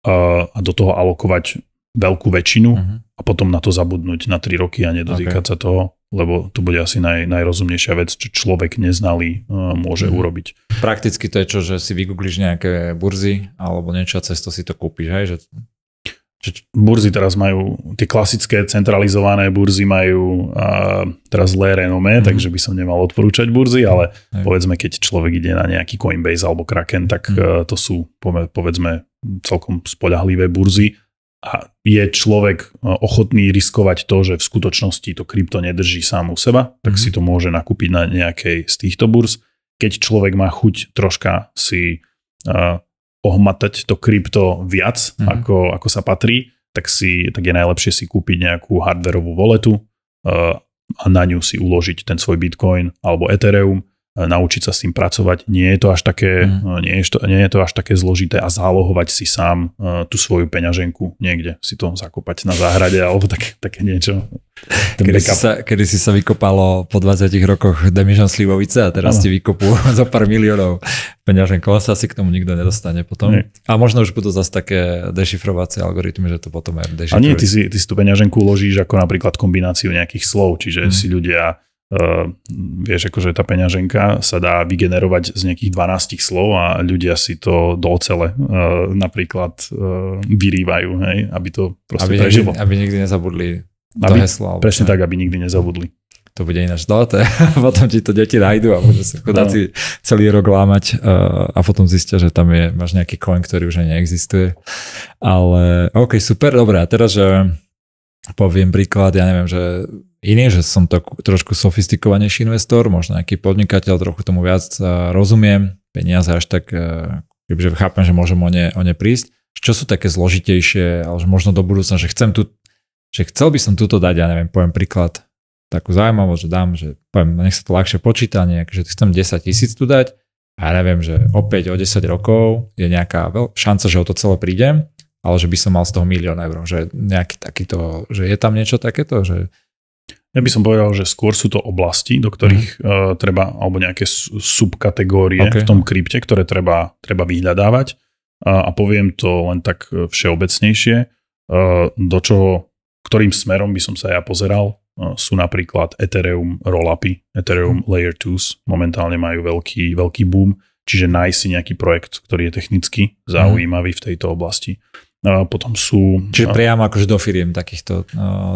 a do toho alokovať veľkú väčšinu a potom na to zabudnúť na 3 roky a nedotýkať sa toho, lebo to bude asi najrozumnejšia vec, čo človek neznalý môže urobiť. Prakticky to je čo, že si vygoogliš nejaké burzy alebo niečo a cez to si to kúpiš, hej? Burzy teraz majú, tie klasické centralizované burzy majú teraz zlé renomé, takže by som nemal odporúčať burzy, ale povedzme, keď človek ide na nejaký Coinbase alebo Kraken, tak to sú povedzme celkom spoľahlivé burzy a je človek ochotný riskovať to, že v skutočnosti to krypto nedrží sám u seba, tak si to môže nakúpiť na nejakej z týchto burz. Keď človek má chuť troška si ohmatať to krypto viac, ako sa patrí, tak je najlepšie si kúpiť nejakú hardwareovú walletu a na ňu si uložiť ten svoj Bitcoin alebo Ethereum, naučiť sa s tým pracovať. Nie je to až také zložité a zálohovať si sám tú svoju peňaženku niekde, si to zakopať na záhrade alebo také niečo. Kedy si sa vykopalo po 20 rokoch Demižon Slivovice a teraz ti vykopú za pár miliónov peňaženkov, sa asi k tomu nikto nedostane potom. Nie. A možno už budú zase také dešifrovacie algoritmy, že to potom aj dešifruje. A nie, ty si tú peňaženku uložíš ako napríklad kombináciu nejakých slov, čiže si ľudia vieš, akože tá peňaženka sa dá vygenerovať z nejakých 12 slov a ľudia si to do ocele napríklad vyrývajú, hej, aby to proste prežilo. Aby nikdy nezabudli to heslo. Presne tak, aby nikdy nezabudli. To bude ináč zlaté. Potom ti to deti nájdu a môžu sa chudáci celý rok lámať a potom zistia, že tam máš nejaký coin, ktorý už neexistuje. Ale ok, super, dobré. A teraz, že poviem príklad, ja neviem, že iný, že som to trošku sofistikovanejší investor, možno nejaký podnikateľ, trochu tomu viac rozumiem, peniaze až tak, že chápem, že môžem o ne prísť. Čo sú také zložitejšie, ale že možno do budúcna, že chcel by som túto dať, ja neviem, poviem príklad, takú zaujímavosť, že dám, že poviem, nech sa to ľahšie počíta, že chcem 10 000 tu dať a ja neviem, že opäť o 10 rokov je nejaká šanca, že o to celé prídem, ale že by som mal z toho 1 000 000 eur, že nejaký takýto, že je tam niečo takéto, že ja by som povedal, že skôr sú to oblasti, do ktorých treba, alebo nejaké subkategórie v tom krypte, ktoré treba vyhľadávať. A poviem to len tak všeobecnejšie, ktorým smerom by som sa ja pozeral. sú napríklad Ethereum roll-upy, Ethereum Layer 2 momentálne majú veľký boom, čiže nájsť si nejaký projekt, ktorý je technicky zaujímavý v tejto oblasti. Potom sú... Čiže priamo akože do firiem takýchto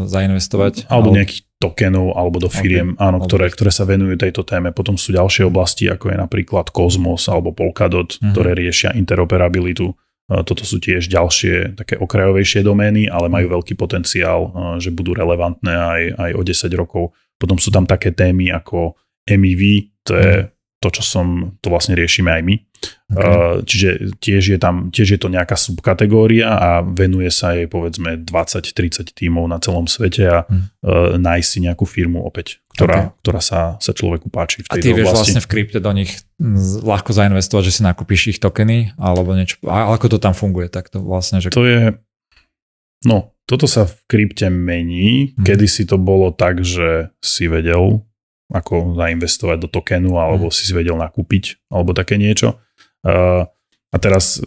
zainvestovať? Alebo nejakých tokenov, alebo do firiem, áno, ktoré sa venujú tejto téme. Potom sú ďalšie oblasti, ako je napríklad Cosmos alebo Polkadot, ktoré riešia interoperabilitu. Toto sú tiež ďalšie také okrajovejšie domény, ale majú veľký potenciál, že budú relevantné aj o 10 rokov. Potom sú tam také témy ako MEV, to je to, to vlastne riešime aj my. Čiže tiež je to nejaká subkategória a venuje sa jej povedzme 20-30 tímov na celom svete a nájsť si nejakú firmu opäť, ktorá sa človeku páči v tejto oblasti. A ty vieš vlastne v krypte do nich ľahko zainvestovať, že si nakúpiš ich tokeny alebo niečo. A ako to tam funguje? Tak to vlastne, že... Toto sa v krypte mení. Kedysi to bolo tak, že si vedel ako zainvestovať do tokenu, alebo si vedel nakúpiť, alebo také niečo. A teraz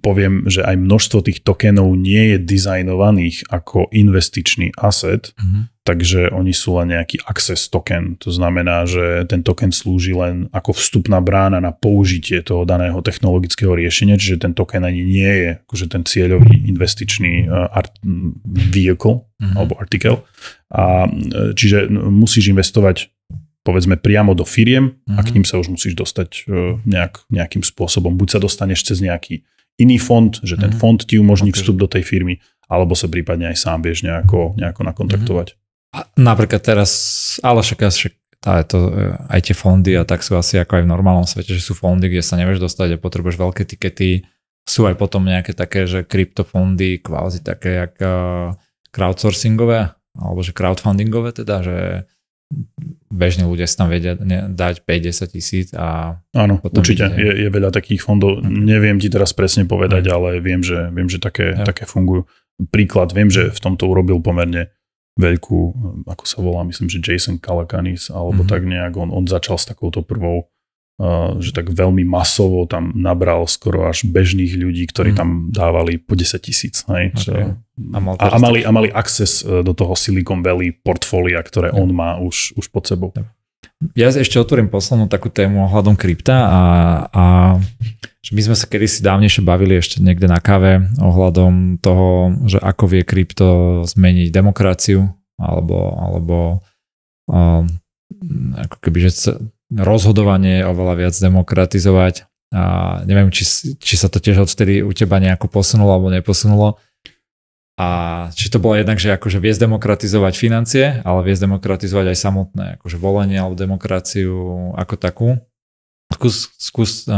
poviem, že aj množstvo tých tokenov nie je dizajnovaných ako investičný asset, takže oni sú len nejaký access token. To znamená, že ten token slúži len ako vstupná brána na použitie toho daného technologického riešenia, čiže ten token ani nie je akože ten cieľový investičný vehicle alebo artikel. A čiže musíš investovať povedzme priamo do firiem a k ním sa už musíš dostať nejakým spôsobom. Buď sa dostaneš cez nejaký iný fond, že ten fond ti umožní vstup do tej firmy, alebo sa prípadne aj sám vieš nejako nakontaktovať. A napríklad teraz, ale však aj tie fondy a tak sú asi ako aj v normálnom svete, že sú fondy, kde sa nevieš dostať a potrebuješ veľké tikety. Sú aj potom nejaké také, že kryptofondy, kvázi také jak crowdsourcingové, alebo že crowdfundingové teda, že bežní ľudia si tam vedia dať 5-10 tisíc a... Áno, určite. Je veľa takých fondov. Neviem ti teraz presne povedať, ale viem, že také fungujú. Príklad, viem, že v tomto urobil pomerne veľkú, ako sa volá, myslím, že Jason Calacanis, alebo tak nejak. On začal s takouto prvou, že tak veľmi masovo tam nabral skoro až bežných ľudí, ktorí tam dávali po 10 tisíc. A mali access do toho Silicon Valley portfólia, ktoré on má už pod sebou. Ja ešte otvorím poslednú takú tému ohľadom krypta a že my sme sa kedysi dávnejšie bavili ešte niekde na káve ohľadom toho, že ako vie krypto zmeniť demokraciu alebo ako keby, že rozhodovanie oveľa viac demokratizovať a neviem, či sa to tiež odtedy u teba nejako posunulo alebo neposunulo a či to bolo jednak, že akože viesť demokratizovať financie, ale viesť demokratizovať aj samotné akože volenie alebo demokraciu ako takú. Skús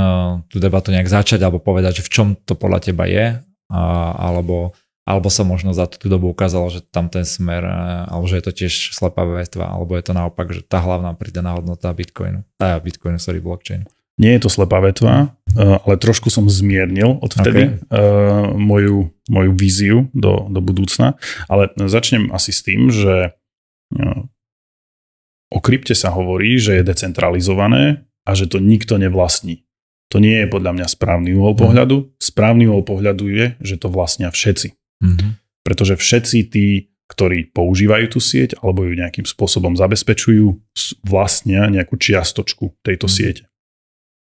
tú debatu nejak začať alebo povedať, že v čom to podľa teba je alebo sa možno za tú dobu ukázalo, že tam ten smer, alebo že je to tiež slepá vetva, alebo je to naopak, že tá hlavná pridaná hodnota blockchainu. Nie je to slepá vetva, ale trošku som zmiernil odvtedy moju víziu do budúcna, ale začnem asi s tým, že o krypte sa hovorí, že je decentralizované a že to nikto nevlastní. To nie je podľa mňa správny uhol pohľadu. Správny uhol pohľadu je, že to vlastnia všetci. Pretože všetci tí, ktorí používajú tú sieť alebo ju nejakým spôsobom zabezpečujú, vlastnia nejakú čiastočku tejto siete.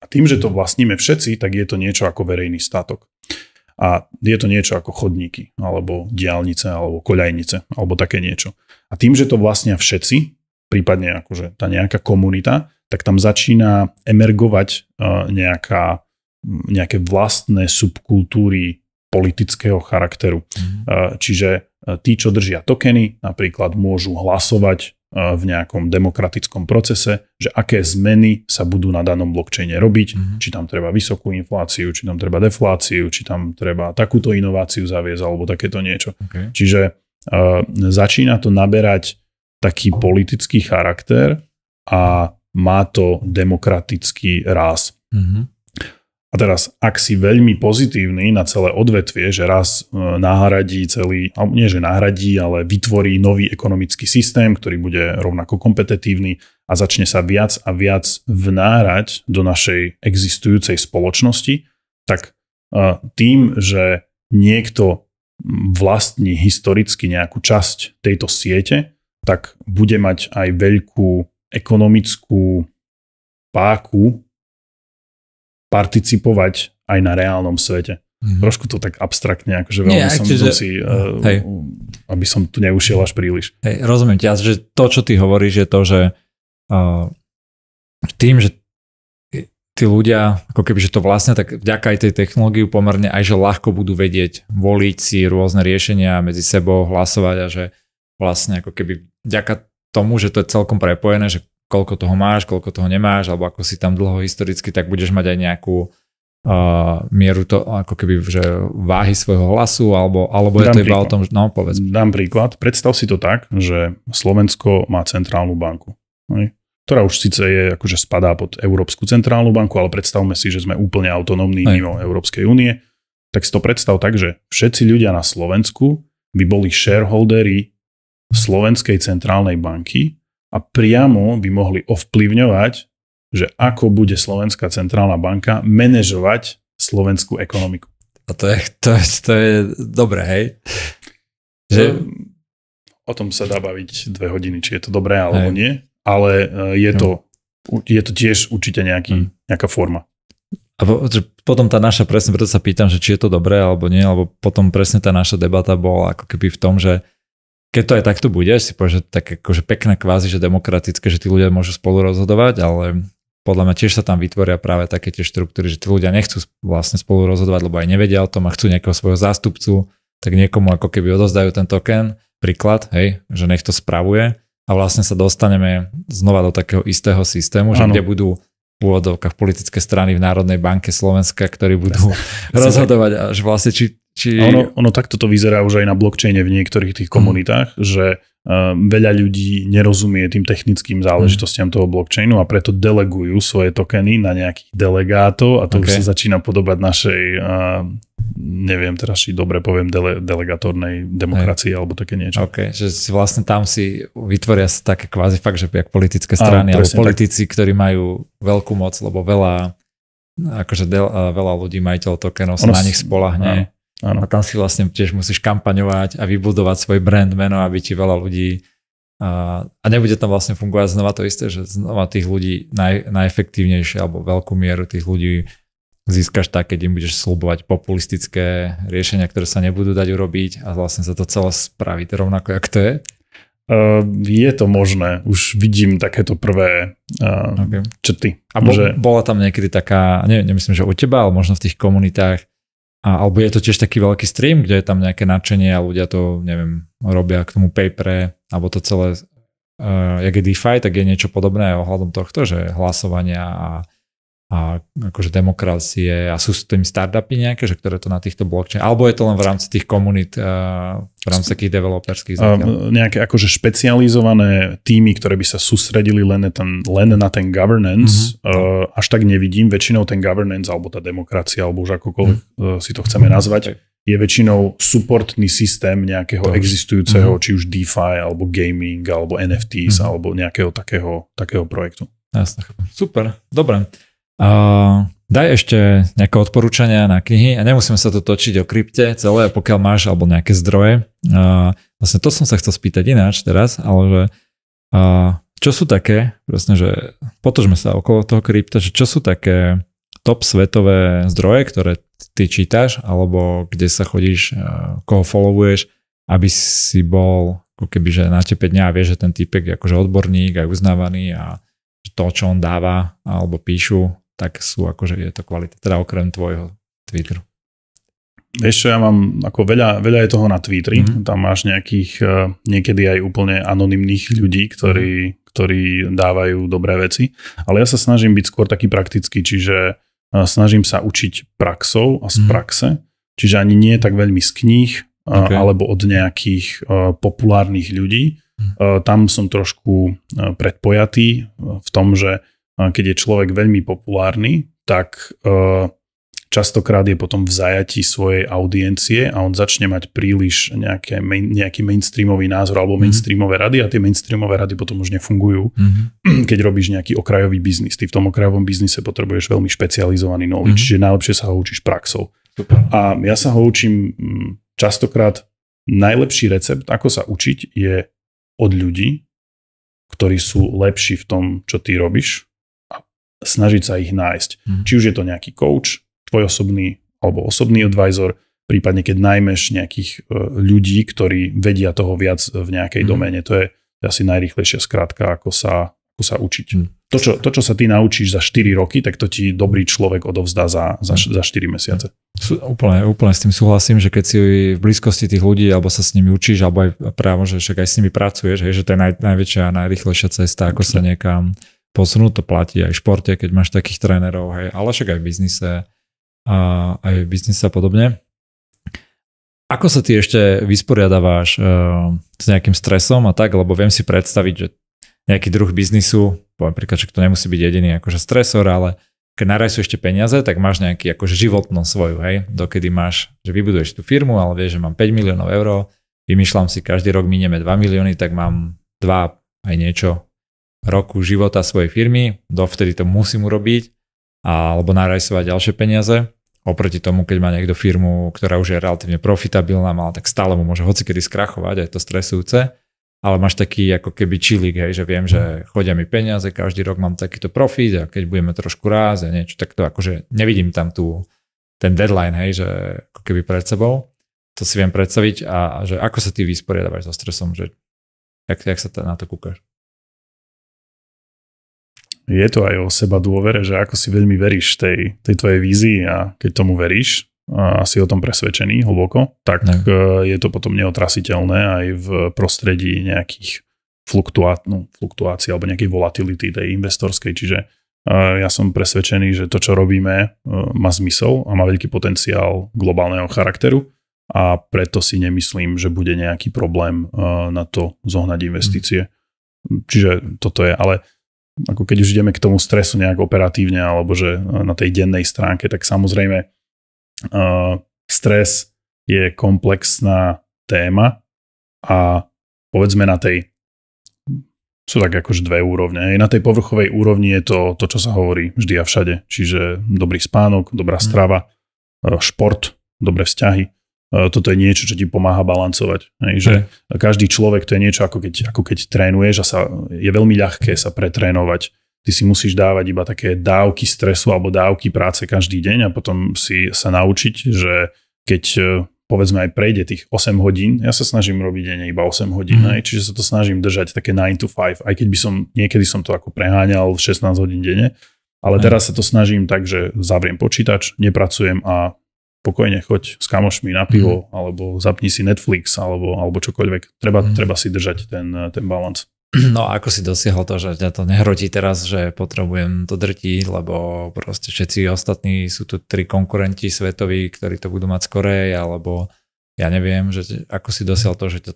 A tým, že to vlastníme všetci, tak je to niečo ako verejný statok. A je to niečo ako chodníky, alebo diaľnice, alebo koľajnice, alebo také niečo. A tým, že to vlastnia všetci, prípadne akože tá nejaká komunita, tak tam začína emergovať nejaké vlastné subkultúry politického charakteru. Čiže tí, čo držia tokeny, napríklad môžu hlasovať v nejakom demokratickom procese, že aké zmeny sa budú na danom blockchaine robiť, či tam treba vysokú infláciu, či tam treba defláciu, či tam treba takúto inováciu zaviesť, alebo takéto niečo. Čiže začína to naberať taký politický charakter a má to demokratický ráz. A teraz, ak si veľmi pozitívny na celé odvetvie, že raz nahradí nie že nahradí, ale vytvorí nový ekonomický systém, ktorý bude rovnako kompetitívny a začne sa viac a viac vnárať do našej existujúcej spoločnosti, tak tým, že niekto vlastní historicky nejakú časť tejto siete, tak bude mať aj veľkú ekonomickú páku participovať aj na reálnom svete. Trošku to tak abstraktne, akože veľmi som idúci, aby som tu neušiel až príliš. Hej, rozumiem ťa, že to, čo ty hovoríš, je to, že tým, že tí ľudia, ako keby, že to vlastne tak vďaka aj tej technológii pomerne aj, že ľahko budú vedieť voliť si rôzne riešenia medzi sebou, hlasovať a že vlastne ako keby vďaka tomu, že to je celkom prepojené, že koľko toho máš, koľko toho nemáš, alebo ako si tam dlho historicky, tak budeš mať aj nejakú mieru to, ako keby, že váhy svojho hlasu, alebo je to iba o tom, no povedz. Dám príklad. Predstav si to tak, že Slovensko má centrálnu banku, ktorá už síce je, akože spadá pod Európsku centrálnu banku, ale predstavme si, že sme úplne autonómni mimo Európskej únie. Tak si to predstav tak, že všetci ľudia na Slovensku by boli shareholderi Slovenskej centrálnej banky a priamo by mohli ovplyvňovať, že ako bude Slovenská centrálna banka manažovať slovenskú ekonomiku. A to je dobré, hej? Že... O tom sa dá baviť 2 hodiny, či je to dobré alebo nie, ale je to tiež určite nejaká forma. A potom tá naša, presne preto sa pýtam, že či je to dobré alebo nie, alebo potom presne tá naša debata bola ako keby v tom, že keď to aj takto bude, si povieš, že tak akože pekné kvázi, že demokratické, že tí ľudia môžu spolu rozhodovať, ale podľa mňa tiež sa tam vytvoria práve také tie štruktúry, že tí ľudia nechcú vlastne spolu rozhodovať, lebo aj nevedia o tom a chcú nejakého svojho zástupcu, tak niekomu ako keby odozdajú ten token, príklad, hej, že nech to spravuje a vlastne sa dostaneme znova do takého istého systému, že kde budú v úvodovkách politické strany v Národnej banke Slovenska, ktorí budú rozhodovať a že vlastne či... Ono takto to vyzerá už aj na blockchaine v niektorých tých komunitách, že veľa ľudí nerozumie tým technickým záležitostiam toho blockchainu a preto delegujú svoje tokeny na nejakých delegátov a to už sa začína podobať našej, neviem teraz, či dobre poviem, delegatórnej demokracii alebo také niečo. Že si vlastne tam si vytvoria také kvázi fakt, že jak politické strany alebo politici, ktorí majú veľkú moc, lebo veľa ľudí majiteľov tokenov sa na nich spoľahne. Áno. A tam si vlastne tiež musíš kampaňovať a vybudovať svoj brand meno, aby ti veľa ľudí a nebude tam vlastne fungovať znova to isté, že znova tých ľudí najefektívnejšie alebo veľkú mieru tých ľudí získaš tak, keď im budeš sľubovať populistické riešenia, ktoré sa nebudú dať urobiť a vlastne sa to celé spraví rovnako, jak to je? Je to možné. Už vidím takéto prvé črty. A bola tam niekedy taká, nemyslím, že u teba, ale možno v tých komunitách alebo je to tiež taký veľký stream, kde je tam nejaké nadšenie a ľudia to, neviem, robia k tomu papere, alebo to celé, jak je DeFi, tak je niečo podobné ohľadom tohto, že hlasovania a akože demokracie a sú s tým startupy nejaké, že ktoré to na týchto blockchain, alebo je to len v rámci tých komunít, v rámci takých developerských zatiaľ? Nejaké akože špecializované týmy, ktoré by sa sústredili len na ten governance, až tak nevidím. Väčšinou ten governance, alebo tá demokracia, alebo už akokoľvek si to chceme nazvať, je väčšinou supportný systém nejakého existujúceho, či už DeFi, alebo gaming, alebo NFTs, alebo nejakého takého projektu. Jasne, super, dobre. Daj ešte nejaké odporúčania na knihy a nemusíme sa to točiť o krypte celé, pokiaľ máš alebo nejaké zdroje. Vlastne to som sa chcel spýtať ináč teraz, ale že čo sú také, vlastne, že potočme sa okolo toho krypta, že čo sú také top svetové zdroje, ktoré ty čítaš alebo kde sa chodíš, koho followuješ, aby si bol ako keby, že na tepe dňa a vieš, že ten typek je akože odborník aj uznávaný a to, čo on dáva alebo píšu, tak sú akože je to kvalita, teda okrem tvojho Twitteru. Vieš čo, ja mám ako veľa je toho na Twitteri, tam máš nejakých niekedy aj úplne anonymných ľudí, ktorí dávajú dobré veci, ale ja sa snažím byť skôr taký praktický, čiže snažím sa učiť praxou a z praxe, čiže ani nie tak veľmi z kníh, alebo od nejakých populárnych ľudí. Tam som trošku predpojatý v tom, že keď je človek veľmi populárny, tak častokrát je potom v zajatí svojej audiencie a on začne mať príliš nejaký mainstreamový názor alebo mainstreamové rady a tie mainstreamové rady potom už nefungujú, keď robíš nejaký okrajový biznis. Ty v tom okrajovom biznise potrebuješ veľmi špecializovaný knowledge, čiže najlepšie sa ho učíš praxou. Super. A ja sa ho učím častokrát, najlepší recept, ako sa učiť, je od ľudí, ktorí sú lepší v tom, čo ty robíš a snažiť sa ich nájsť. Či už je to nejaký coach, tvoj osobný alebo osobný advisor, prípadne keď najmeš nejakých ľudí, ktorí vedia toho viac v nejakej doméne. To je asi najrýchlejšia skrátka, ako sa učiť. To, čo sa ty naučíš za 4 roky, tak to ti dobrý človek odovzdá za 4 mesiace. Úplne s tým súhlasím, že keď si v blízkosti tých ľudí, alebo sa s nimi učíš, alebo aj právo, že však aj s nimi pracuješ, že to je najväčšia a najrýchlejšia cesta, ako sa niekam posunúť. To platí aj v športe, keď máš takých trénerov, ale však aj v biznise a podobne. Ako sa ty ešte vysporiadaváš s nejakým stresom a tak, lebo viem si predstaviť, že nejaký druh biznisu, poviem príklad, že to nemusí byť jediný akože stresor, ale keď narajsú ešte peniaze, tak máš nejaký akože životnosť svoju, hej, dokedy máš, že vybuduješ tú firmu, ale vieš, že mám 5 miliónov eur, vymýšľam si, každý rok minieme 2 milióny, tak mám 2 aj niečo roku života svojej firmy, dovtedy to musím urobiť, alebo narajsovať ďalšie peniaze. Oproti tomu, keď má niekto firmu, ktorá už je relatívne profitabilná, tak stále mu môže hocikedy skrachovať, aj to stresujúce. Ale máš taký ako keby chilík, hej, že viem, že chodia mi peniaze, každý rok mám takýto profit a keď budeme trošku rásť a niečo, tak to akože nevidím tam ten deadline, hej, že ako keby pred sebou. To si viem predstaviť a že ako sa ty vysporiadaš so stresom, že jak sa na to kúkaš? Je to aj o seba dôvere, že ako si veľmi veríš tej tvojej vízii a keď tomu veríš, a si o tom presvedčený hlboko, tak je to potom neotrasiteľné aj v prostredí nejakých fluktuácií alebo nejakej volatility tej investorskej. Čiže ja som presvedčený, že to, čo robíme, má zmysel a má veľký potenciál globálneho charakteru a preto si nemyslím, že bude nejaký problém na to zohnať investície. Čiže toto je, ale ako keď už ideme k tomu stresu nejak operatívne alebo že na tej dennej stránke, tak samozrejme stres je komplexná téma a povedzme sú tak akože 2 úrovne. Na tej povrchovej úrovni je to, čo sa hovorí vždy a všade. Čiže dobrý spánok, dobrá strava, šport, dobré vzťahy. Toto je niečo, čo ti pomáha balancovať. Že každý človek, to je niečo ako keď trénuješ a je veľmi ľahké sa pretrénovať. Ty si musíš dávať iba také dávky stresu alebo dávky práce každý deň a potom si sa naučiť, že keď povedzme aj prejde tých 8 hodín, ja sa snažím robiť deň iba 8 hodín, čiže sa to snažím držať také 9 to 5, aj keď niekedy som to ako preháňal 16 hodín denne, ale teraz sa to snažím tak, že zavriem počítač, nepracujem a pokojne choď s kamošmi na pivo alebo zapni si Netflix alebo čokoľvek. Treba si držať ten balans. No a ako si dosiahol to, že ťa to nehrotí teraz, že potrebujem to drtiť, lebo proste všetci ostatní sú tu 3 konkurenti svetoví, ktorí to budú mať skorej, alebo ja neviem, že ako si dosiahol to, že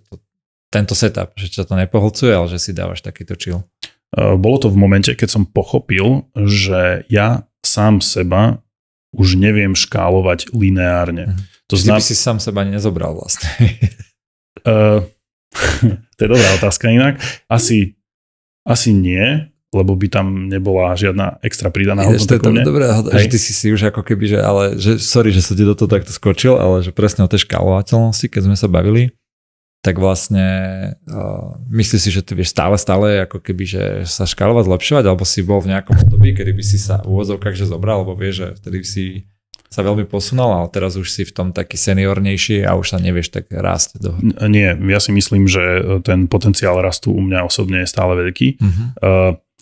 tento setup, že ťa to nepohlcuje, ale že si dávaš takýto chill. Bolo to v momente, keď som pochopil, že ja sám seba už neviem škálovať lineárne. To by si sám seba nezobral vlastne. To je dobrá otázka inak. Asi nie, lebo by tam nebola žiadna extra pridaná hodnota. To je dobré, že ty si už ako keby, sorry, že som ti do toho takto skočil, ale že presne o tej škálovateľnosti, keď sme sa bavili, tak vlastne myslíš si, že ty vieš stále ako keby, že sa škálovať, zlepšovať, alebo si bol v nejakom období, kedy by si sa v úvodzovkách že zobral, alebo vieš, že vtedy by si sa veľmi posunul, ale teraz už si v tom taký seniornejší a už sa nevieš tak rásť. Nie, ja si myslím, že ten potenciál rastu u mňa osobne je stále veľký.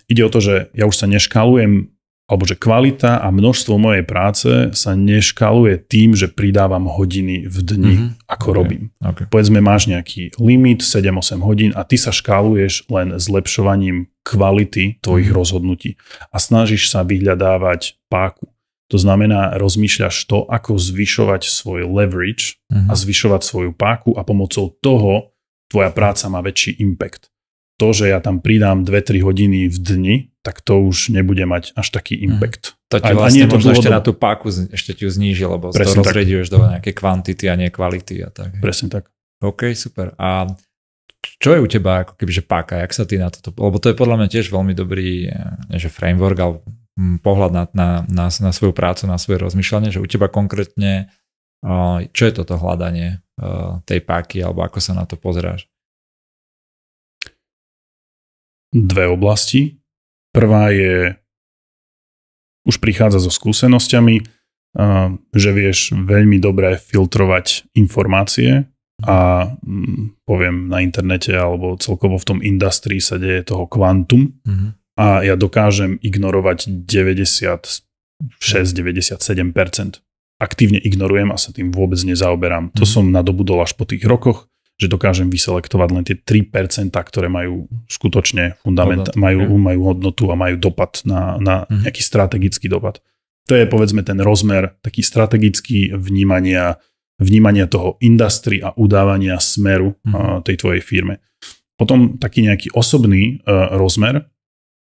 Ide o to, že ja už sa neškálujem, alebo že kvalita a množstvo mojej práce sa neškáluje tým, že pridávam hodiny v dni, ako robím. Okay. Povedzme, máš nejaký limit 7-8 hodín a ty sa škáluješ len zlepšovaním kvality tvojich rozhodnutí a snažíš sa vyhľadávať páku. To znamená, rozmýšľaš to, ako zvyšovať svoj leverage a zvyšovať svoju páku a pomocou toho tvoja práca má väčší impact. To, že ja tam pridám 2-3 hodiny v dni, tak to už nebude mať až taký impact. To ti vlastne možno ešte na tú páku ešte ti ju zníži, lebo to rozrieduješ do nejakej kvantity a nie kvality a tak. Presne tak. OK, super. A čo je u teba ako kebyže páka? Jak sa ty na toto... Lebo to je podľa mňa tiež veľmi dobrý framework, ale pohľad na svoju prácu, na svoje rozmýšľanie, že u teba konkrétne, čo je toto hľadanie tej páky, alebo ako sa na to pozeráš? dve oblasti. Prvá je, už prichádza so skúsenosťami, že vieš veľmi dobre filtrovať informácie a poviem na internete alebo celkovo v tom industrii sa deje toho kvantum a ja dokážem ignorovať 96-97%. Aktívne ignorujem a sa tým vôbec nezaoberám. To som nadobudol až po tých rokoch, že dokážem vyselektovať len tie 3%, ktoré majú skutočne fundament, majú hodnotu a majú dopad na nejaký strategický dopad. To je povedzme ten rozmer taký strategický vnímania toho industry a udávania smeru tej tvojej firme. Potom taký nejaký osobný rozmer,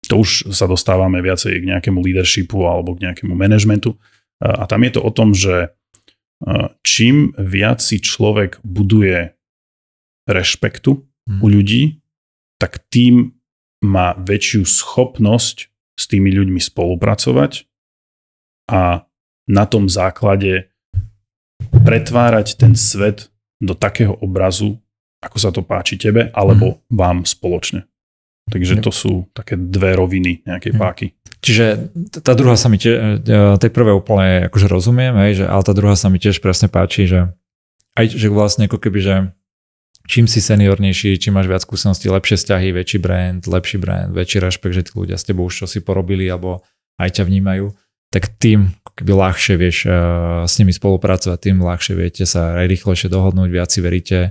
to už sa dostávame viacej k nejakému leadershipu alebo k nejakému managementu. A tam je to o tom, že čím viac si človek buduje rešpektu u ľudí, tak tým má väčšiu schopnosť s tými ľuďmi spolupracovať a na tom základe pretvárať ten svet do takého obrazu, ako sa to páči tebe, alebo vám spoločne. Takže to sú také dve roviny nejakej páky. Čiže tá druhá sa mi tej prvej úplne akože rozumiem, ale tá druhá sa mi tiež presne páči, že aj že vlastne ako keby, že čím si seniornejší, čím máš viac skúseností, lepšie vzťahy, väčší brand, väčší rešpekt, že tí ľudia s tebou už čo si porobili alebo aj ťa vnímajú, tak tým keby ľahšie vieš s nimi spolupracovať, tým ľahšie viete sa aj rýchlejšie dohodnúť, viac si veríte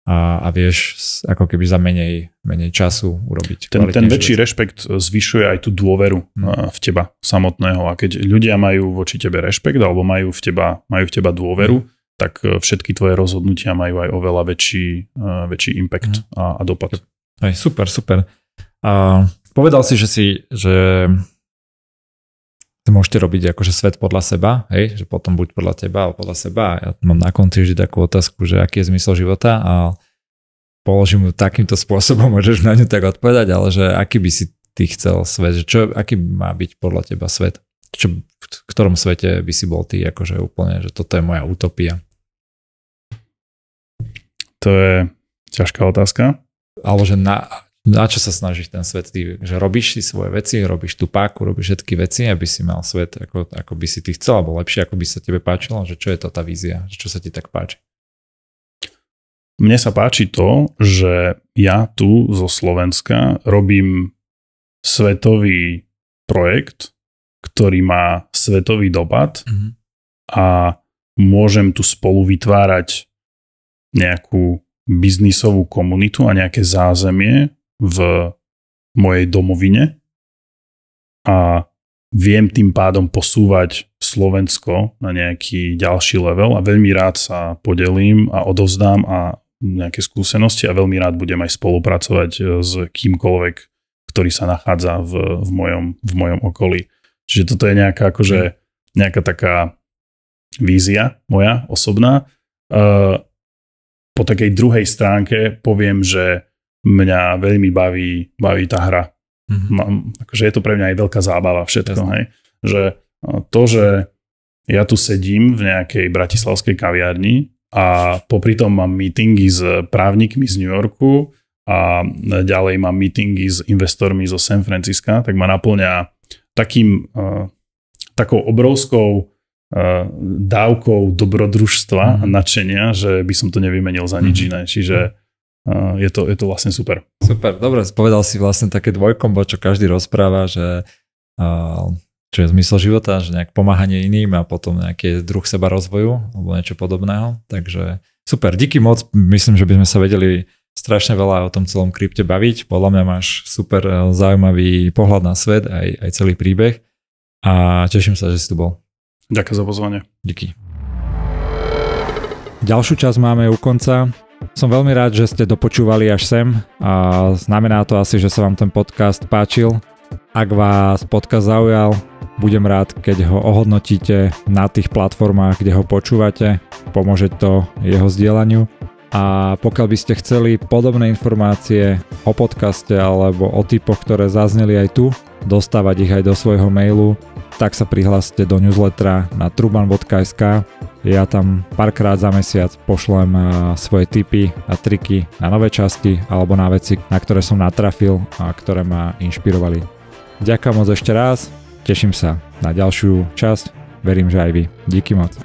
a vieš ako keby za menej času urobiť. Ten väčší rešpekt zvyšuje aj tú dôveru v teba samotného a keď ľudia majú voči tebe rešpekt alebo majú v teba dôveru, tak všetky tvoje rozhodnutia majú aj oveľa väčší impact a dopad. Aj, super. Povedal si, že môžete robiť akože svet podľa seba, že potom buď podľa teba alebo podľa seba. Ja mám na konci vždy takú otázku, že aký je zmysel života a položím ju takýmto spôsobom, môžeš na ňu tak odpovedať, ale že aký by si ty chcel svet, že aký má byť podľa teba svet? V ktorom svete by si bol ty akože úplne, že toto je moja utopia? To je ťažká otázka. Ale že na čo sa snažíš ten svet? Ty, že robíš si svoje veci, robíš tú páku, robíš všetky veci, aby si mal svet ako by si ty chcel, alebo lepšie, ako by sa tebe páčilo, že čo je to tá vízia, že čo sa ti tak páči? Mne sa páči to, že ja tu zo Slovenska robím svetový projekt, ktorý má svetový dopad a môžem tu spolu vytvárať nejakú biznisovú komunitu a nejaké zázemie v mojej domovine a viem tým pádom posúvať Slovensko na nejaký ďalší level a veľmi rád sa podelím a odovzdám a nejaké skúsenosti a veľmi rád budem aj spolupracovať s kýmkoľvek, ktorý sa nachádza v mojom okolí. Čiže toto je nejaká taká vízia moja osobná. Po takej druhej stránke poviem, že mňa veľmi baví tá hra. Akože je to pre mňa aj veľká zábava všetko. Hej? Že to, že ja tu sedím v nejakej bratislavskej kaviarni a popri tom mám meetingy s právnikmi z New Yorku a ďalej mám meetingy s investormi zo San Francisca, tak ma naplňa takou obrovskou dávkou dobrodružstva a nadšenia, že by som to nevymenil za nič iné. Čiže je to vlastne super. Super, dobre, povedal si vlastne také dvojkombo, čo každý rozpráva, že čo je zmysel života, že nejak pomáhanie iným a potom nejaký druh seba rozvoju alebo niečo podobného. Takže super, díky moc. Myslím, že by sme sa vedeli strašne veľa o tom celom krypte baviť. Podľa mňa máš super zaujímavý pohľad na svet, aj celý príbeh a teším sa, že si tu bol. Ďakujem za pozvanie. Díky. Ďalšiu časť máme u konca. Som veľmi rád, že ste dopočúvali až sem a znamená to asi, že sa vám ten podcast páčil. Ak vás podcast zaujal, budem rád, keď ho ohodnotíte na tých platformách, kde ho počúvate. Pomôže to jeho zdieľaniu. A pokiaľ by ste chceli podobné informácie o podcaste alebo o typoch, ktoré zazneli aj tu, dostávať ich aj do svojho mailu, tak sa prihláste do newslettera na truban.sk. Ja tam párkrát za mesiac pošlem svoje tipy a triky na nové časti alebo na veci, na ktoré som natrafil a ktoré ma inšpirovali. Ďakujem moc ešte raz, teším sa na ďalšiu časť, verím, že aj vy. Díky moc.